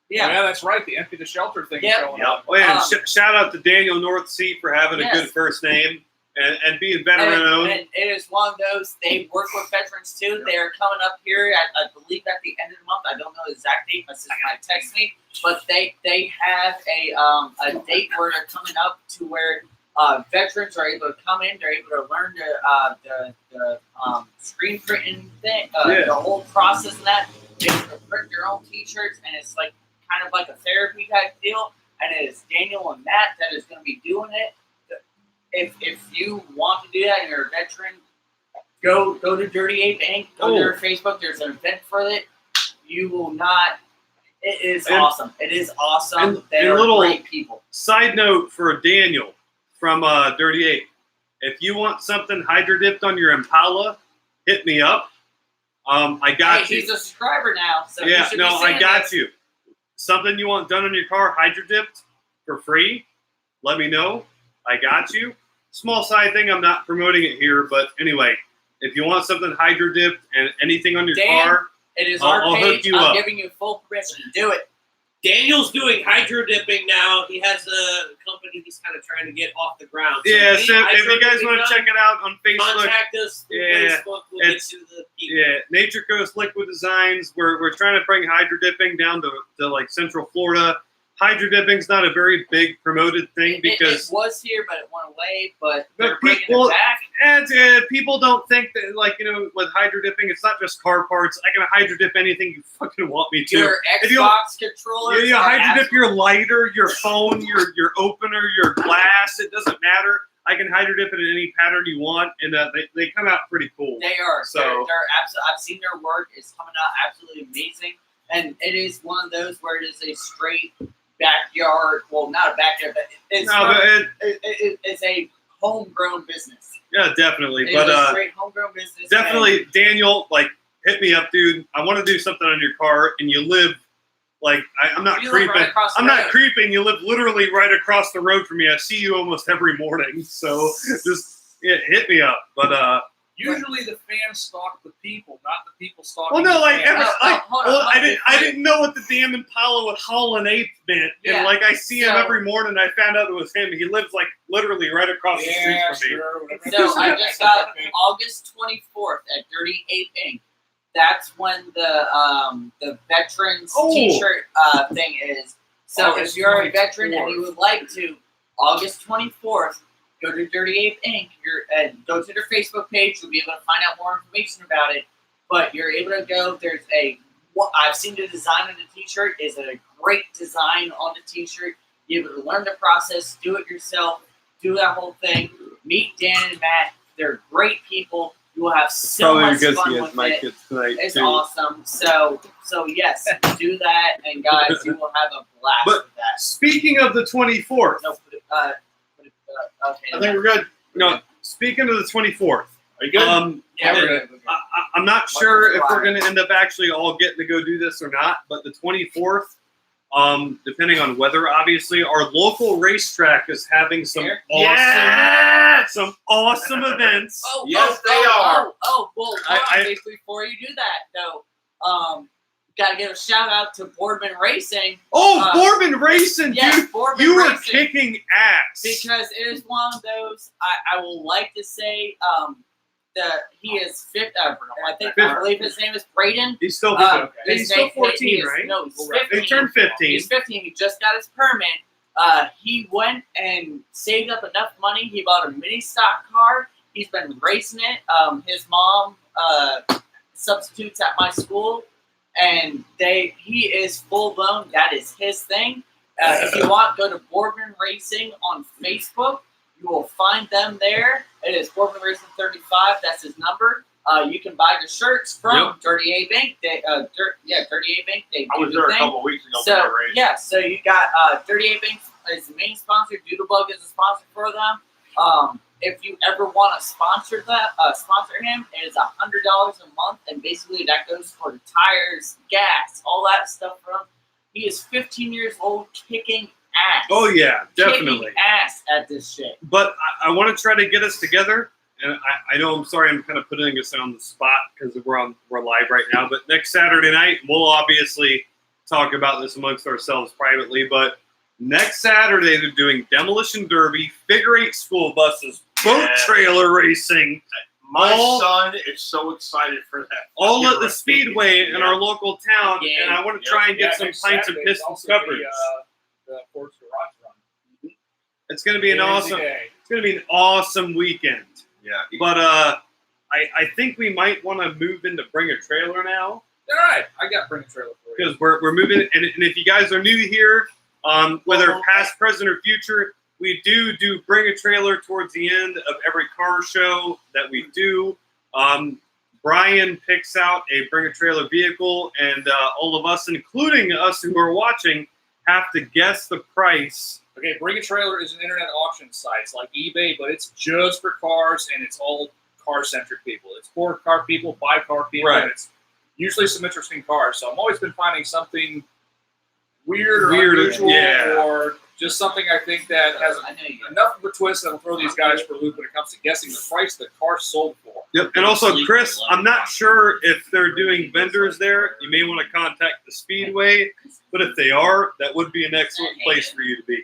yeah, That's right. The empty the shelter thing Yep. is going Yep. on. Oh, yeah, and Um, shout out to Daniel North Sea for having a Yes. good first name and being veteran owned. and it is one of those. They work with veterans too. They are coming up here, I believe, at the end of the month. I don't know the exact date. My sister might text me, but they have a date where they're coming up to where veterans are able to come in. They're able to learn the screen printing thing, Yeah. the whole process of that. They can print their own T-shirts, and it's like kind of like a therapy type deal. And it is Daniel and Matt that is going to be doing it. If you want to do that and you're a veteran, go to Dirty Ape Inc. Go to their Facebook. There's an event for it. You will not. It is And- awesome. It is awesome. and- They and are little- great people. Side note for Daniel from Dirty Ape. If you want something hydro dipped on your Impala, hit me up. I got Hey, you. he's a subscriber now, so you Yeah, should no, be seeing I got this. you. Something you want done on your car, hydro dipped for free, let me know. I got you. Small side thing, I'm not promoting it here, but anyway, if you want something hydro dipped and anything on your Dan, car, It is I'll our hook page. you I'm up. giving you full permission. Do it. Daniel's doing hydro dipping now. He has a company he's kind of trying to get off the ground. So yeah, if so if hydro you guys dipping want to done, check it out on Facebook, contact us through Yeah, Facebook. We'll get it's- you the people. yeah, Nature Coast Liquid Designs, we're trying to bring hydro dipping down to like Central Florida. Hydro dipping's not a very big promoted thing because it was here, but it went away. But But they're bringing people- it back. and people don't think that, like, with hydro dipping, it's not just car parts. I can hydro dip anything you fucking want me to. Your If you- Xbox controllers. You are hydro dip your absolutely- lighter, your phone, your opener, your glass. It doesn't matter. I can hydro dip it in any pattern you want, and they come out pretty cool. They are. So- They're absolutely. I've seen their work. It's coming out absolutely amazing, and it is one of those where it is a straight backyard. Well, not a backyard, but it's No, but it's a homegrown business. yeah, definitely. It is But a straight homegrown business. definitely, Daniel, like, hit me up, dude. I want to do something on your car, and you live like I'm not and you live creeping. right across the I'm not road. creeping. You live literally right across the road from me. I see you almost every morning. So just hit me up. But Usually the fans stalk the people, not the people stalking well, no, the like fans. Hold on, I didn't know what the damn Impala with Hall and Eighth meant. Yeah. And like I see him So- every morning. I found out it was him. He lives like literally right across the street Yeah, from me. sure, whatever. So I just got August 24th at Dirty Ape Inc. That's when the veterans Oh. T-shirt thing is. So August if you're a 24th. veteran and you would like to, August 24th, go to Dirty Ape Inc. Go to their Facebook page. You'll be able to find out more information about it. But you're able to go. There's I've seen the design of the T-shirt. Is a great design on the T-shirt. You're able to learn the process, do it yourself, do that whole thing. Meet Dan and Matt. They're great people. You will have so much fun with it. kids tonight It's awesome. So yes, do that, and guys, you will have a blast But- with that. Speaking of the 24th, No, put it, okay. I think we're good. no. Speaking of the 24th, Are you good? Yeah, we're we're good. I'm not sure if we're going to end up actually all getting to go do this or not, but the 24th, depending on weather, obviously, our local racetrack is having some Here? some awesome events. Yes, they are. Well, I- before you do that, though, got to give a shout out to Boardman Racing. Oh, Boardman Racing, Yes, dude! Boardman You were Racing. kicking ass. Because it is one of those, I will like to say, he is fit. I believe his name is Braden. He's still His he's still name- 14, he is- right? No, he's Right. 15. He turned 15. He's 15. He just got his permit. He went and saved up enough money. He bought a mini stock car. He's been racing it. His mom substitutes at my school, and he is full blown. That is his thing. If you want, go to Boardman Racing on Facebook. You will find them there. It is Foreman Racing 35. That's his number. You can buy the shirts from Dirty Ape Inc. Dirty Ape Inc. They I was do there the a thing. couple of weeks ago. So for that race. yeah, so you got Dirty Ape Inc. is the main sponsor. Doodlebug is a sponsor for them. If you ever want to sponsor him, it is $100 a month, and basically that goes for the tires, gas, all that stuff for him. He is 15 years old, kicking ass. Oh yeah, definitely. Kicking ass at this shit. But I want to try to get us together. And I know I'm sorry I'm kind of putting us on the spot because we're live right now. But next Saturday night, we'll obviously talk about this amongst ourselves privately. But next Saturday, they're doing Demolition Derby, Figure 8 school buses, boat trailer racing. My son is so excited for that. All at the Speedway in our local town. Yeah. And I want to try and get some next Pints and Saturday is Pistons also coverage. The Force Garage Run. It's going to be an Busy awesome. day. It's going to be an awesome weekend. Yeah. But I think we might want to move into Bring a Trailer now. All right, I got bring a trailer for you. Because we're moving, and if you guys are new here, whether past, present, or future, we do Bring a Trailer towards the end of every car show that we do. Brian picks out a Bring a Trailer vehicle, and all of us, including us who are watching, have to guess the price. Okay, Bring a Trailer is an internet auction site. It's like eBay, but it's just for cars, and it's all car-centric people. It's for car people, by car people, Right. and it's usually some interesting cars. So I've always been finding something weird or Weird, unusual, yeah. or just something I think that has I know you got enough of a twist that will throw these guys for a loop when it comes to guessing the price the car sold for. Yep. And also, Chris, I'm not sure if they're doing vendors there. You may want to contact the Speedway, but if they are, that would be an excellent place for you to be.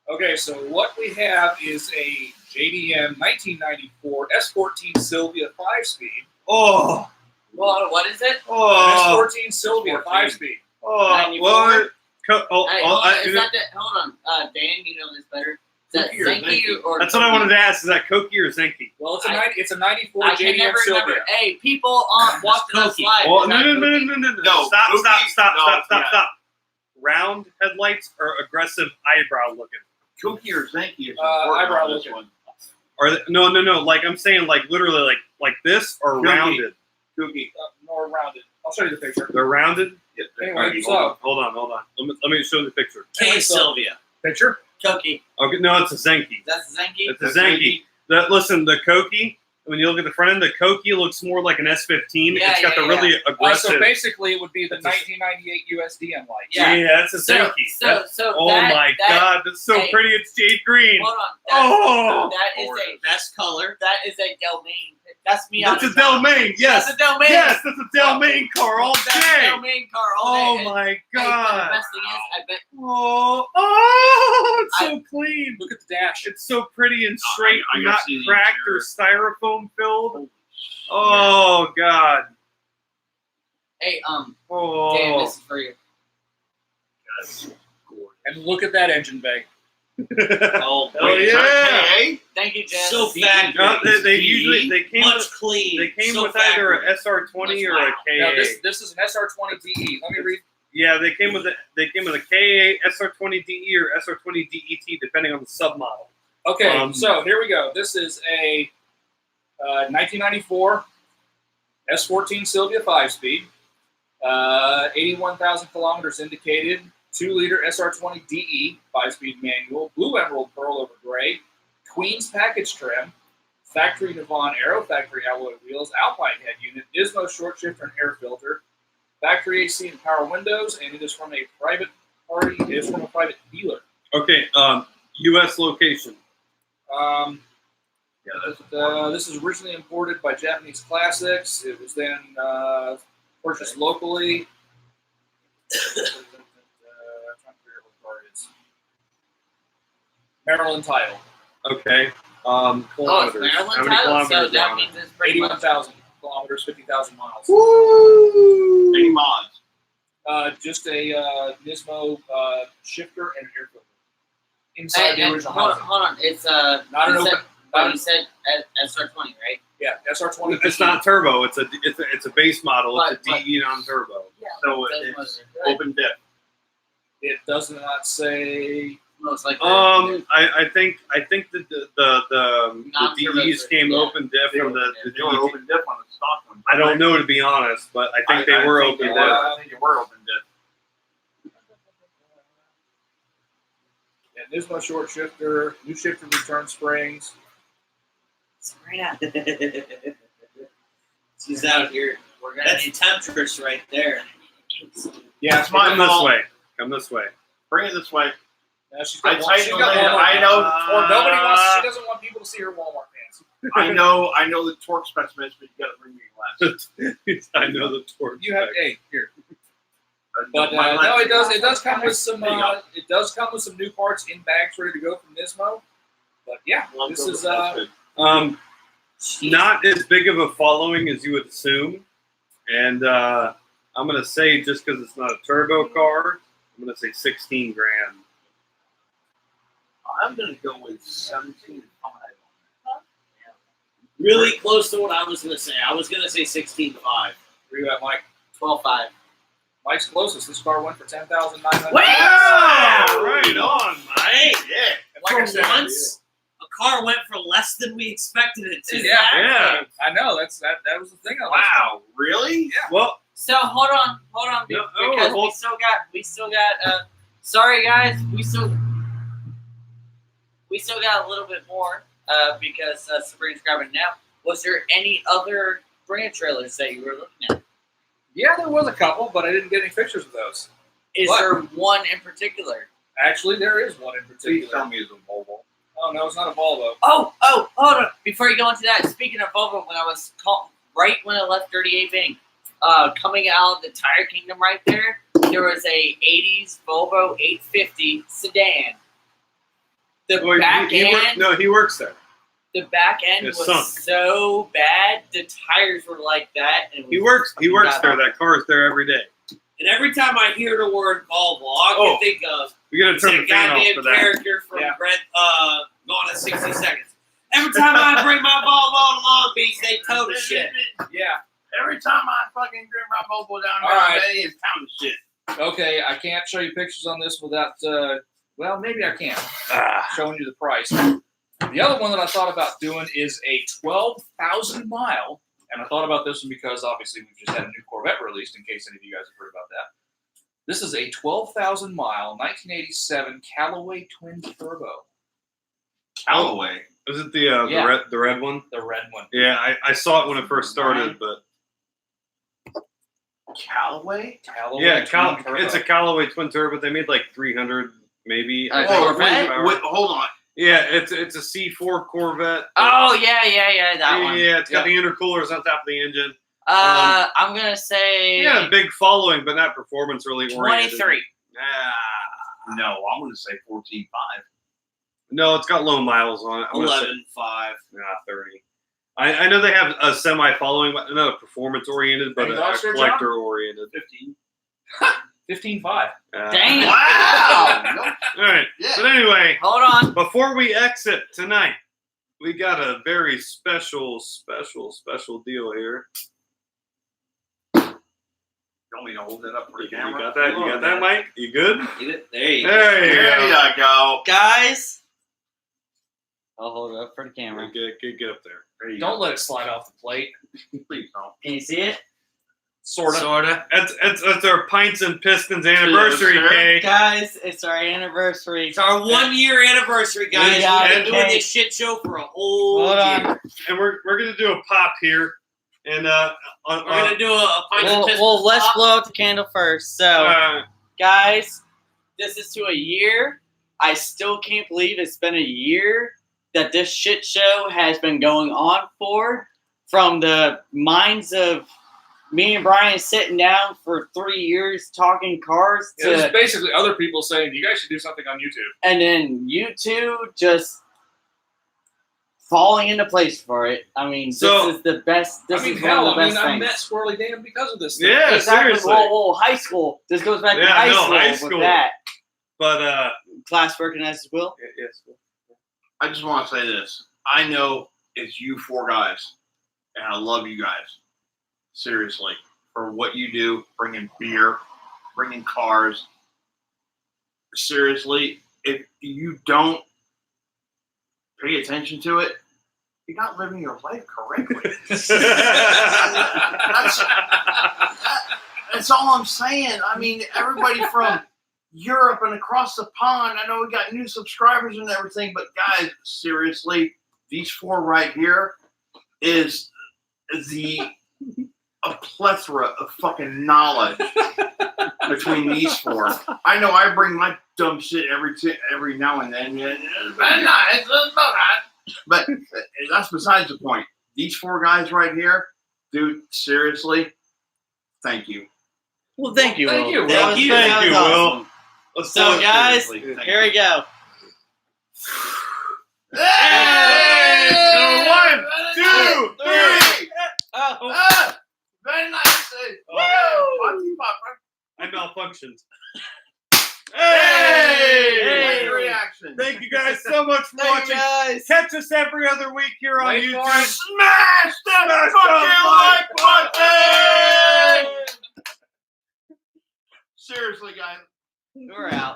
Okay, so what we have is a JDM 1994 S14 Sylvia 5-speed. Oh, Well, what is it? oh, S14 Sylvia 5-speed. oh. 94? Well, Hey, hold on, Dan, you know this better. Is that Koki or Zenki Zenki? or That's what I wanted to ask. Is that Koki or Zenki? Well, it's a 94 I can JDM never Sylvia. remember. Hey, people on watching us Koki. live. Well, is no, that no, no, Koki? no, no, no. No, Stop, Koki? No, yeah. Round headlights or aggressive eyebrow looking? Koki or Zenki is eyebrow on this looking. one. Or no. Like I'm saying, like literally, like this or Koki. rounded. Koki. More rounded. I'll show you the picture. They're rounded. Yeah, Anyway, Koki. so Hold on. Let me show the picture. K Sylvia. picture. Koki. Okay, no, it's a Zenki. That's Zenki. It's a Zenki. Listen, the Koki. When you look at the front end, the Koki looks more like an S15. Yeah, It's got the really So aggressive. basically, it would be the 1998 USDM lights. Yeah. That's a Zenki. Oh that, my God, that's so hey, pretty. It's jade green. Hold on. Oh, That is a Best color. Delmain. That's me. that's on a the top. Delmain. Yes, That's a Delmain. yes, that's a Delmain car all That's a day. Delmain car all Oh day. my Hey, but God. the best thing is, I bet. Oh, it's so clean. Look at the dash. It's so pretty and straight, I gotta not see the cracked or interior. styrofoam filled. Oh God. Hey, Dan, Oh. this is for you. And look at that engine bay. Oh, Hell wait, is yeah. that KA? Thank you, Jess. So factory. No, they usually they came much with, clean. they came so with either factory. a SR20 or a KA. Now this is an SR20 DE. Let me read. Yeah, they came with a KA, SR20 DE or SR20 DET depending on the submodel. Okay, so here we go. This is a 1994 S14 Sylvia 5-speed, 81,000 kilometers indicated, 2-liter SR20 DE 5-speed manual, blue emerald pearl over gray, Queen's package trim, factory Navon Aero, factory alloy wheels, Alpine head unit, Nismo short shifter and air filter, factory AC and power windows, and it is from a private party. It is from a private dealer. Okay, U.S. location. This is originally imported by Japanese Classics. It was then purchased locally. I'm trying to figure out what car it is. Maryland title. Okay. Oh, it's Kilometers. Maryland How many title, so kilometers that on it? means it's pretty much. 81,000 kilometers, 50,000 miles. Woo! Any mods? Just a Nismo shifter and an air filter. Inside Hey, the and original hold housing. on. It's Not an you open. said, you said SR20, right? Yeah, SR20. It's not turbo. It's a base model. It's But- a DE non-turbo. Yeah. So That's it's what it is. open dip. It does not say Most likely. I think the DEs came open diff from the They were open diff on the stock ones. I don't know, to be honest, but I think they were open diff. I think they were open diff. And there's my short shifter, new shifter return springs. Sabrina. She's out here. That's temptress right there. Yeah, It's my Come this fault. way. Come this way. Bring it this way. Now she's I got, tightened she's the got lid. Walmart I know. pants. Or nobody wants. She doesn't want people to see her Walmart pants. I know the torque specimens, but you got to bring me a glass. I know the torch. You have hey here, but no, it does. It does come with some. It does come with some new parts in bags ready to go from Nismo. But yeah, this is not as big of a following as you would assume, and I'm gonna say just because it's not a turbo car, I'm gonna say 16 grand. I'm gonna go with 17.5. Really close to what I was going to say. I was going to say 16.5. where you at, Mike? 12.5. Mike's closest. This car went for $10,900. Wow! Right on, Hey, Yeah. And like I for said, once, a car went for less than we expected it to. Yeah. Yeah. I know that was the thing. On Wow. Really? Yeah. Well, So hold on, No, because hold- we still got. Sorry guys, we still got a little bit more. Because Sabrina's grabbing it now. Was there any other brand trailers that you were looking at? Yeah, there was a couple, but I didn't get any pictures of those. Is What? there one in particular? Actually, there is one in Please particular. tell me it's a Volvo. Oh no, it's not a Volvo. Oh, hold on. Before you go into that, speaking of Volvo, when I was right when I left 38 Bank, coming out of the Tire Kingdom right there was a 80s Volvo 850 sedan. The well, back end. he works there. The back end It's was sunk. so bad. The tires were like that. And He works fucking there. got That car is there every day. And every time I hear the word Volvo, all I can think of We gotta is turn a the fan off goddamn for that. character from Yeah. Gone in 60 Seconds. Every time I bring my Volvo to Long Beach, they tow the shit. Yeah. Every time I fucking bring my Volvo down All there, right. it's town of shit. Okay, I can't show you pictures on this without. Well, maybe I can. Showing you the price. The other one that I thought about doing is a 12,000 mile, and I thought about this one because obviously we've just had a new Corvette released. In case any of you guys have heard about that, this is a 12,000 mile 1987 Callaway twin turbo. Callaway. Was it Yeah. the red one? The red one. Yeah, I saw it when it first started, but Callaway? Callaway yeah, twin turbo. it's a Callaway twin turbo. They made like 300, maybe. Uh, I think. Corvette? horsepower. Hold on. Yeah, it's a C4 Corvette. Oh yeah, that one. Yeah, it's got the intercoolers on top of the engine. I'm gonna say Yeah, big following, but not performance really oriented. 23. No, I'm going to say 14.5. No, it's got low miles on it. I'm gonna say- 11.5. 30. I know they have a semi-following, but not performance oriented, but Any a thoughts there, John? collector oriented. 15. 15.5. Dang. Wow! All right. Yeah. But anyway, Hold on. before we exit tonight, we got a very special deal here. You want me to hold that up for the You camera? got that? You got that, Mike? You good? There you go. There you There go. you go. Guys, I'll hold it up for the camera. Get up there. There you Don't go. let it slide off the plate. Please don't. Can you see it? Sorta. It's our Pints and Pistons anniversary Yes, sir. cake. Guys, it's our anniversary. It's our 1 year anniversary, guys. We We've got been it, doing Kate. this shit show for a whole Hold year. on. And we're gonna do a pop here. And We're gonna do a Pints and Pistons. Well, let's pop. blow out the candle first. So, guys, this is to a year. I still can't believe it's been a year that this shit show has been going on for. From the minds of me and Brian sitting down for 3 years talking cars It was to, basically other people saying, you guys should do something on YouTube. and then you two just falling into place for it. I mean, So- this is the best. This I mean, is hell, one of the best I things. met Squirrely Dan because of this thing. Yeah, Exactly. seriously. Whoa, high school. This goes back to Yeah, high no, school high with school. that. But Class recognized as will. yes. I just want to say this. I know it's you four guys, and I love you guys. Seriously. For what you do, bringing beer, bringing cars. Seriously, if you don't pay attention to it, you're not living your life correctly. That's all I'm saying. I mean, everybody from Europe and across the pond, I know we got new subscribers and everything, but guys, seriously, these 4 right here is a plethora of fucking knowledge between these 4. I know I bring my dumb shit every now and then. But that's besides the point. These 4 guys right here, dude, seriously, thank you. Well, thank you, Thank Will. you, Will. That was Thank you, awesome. Will. Let's So, do it guys, seriously. Thank here we go. Hey! 1, 2, 3. Oh. Very nice. Oh. I malfunctioned. Hey! Hey! Great reaction. Thank you guys so much for Thank you, watching. guys. Catch us every other week here on Wait for YouTube. it. Smash that Smash fucking like that button! Seriously, guys. We're out.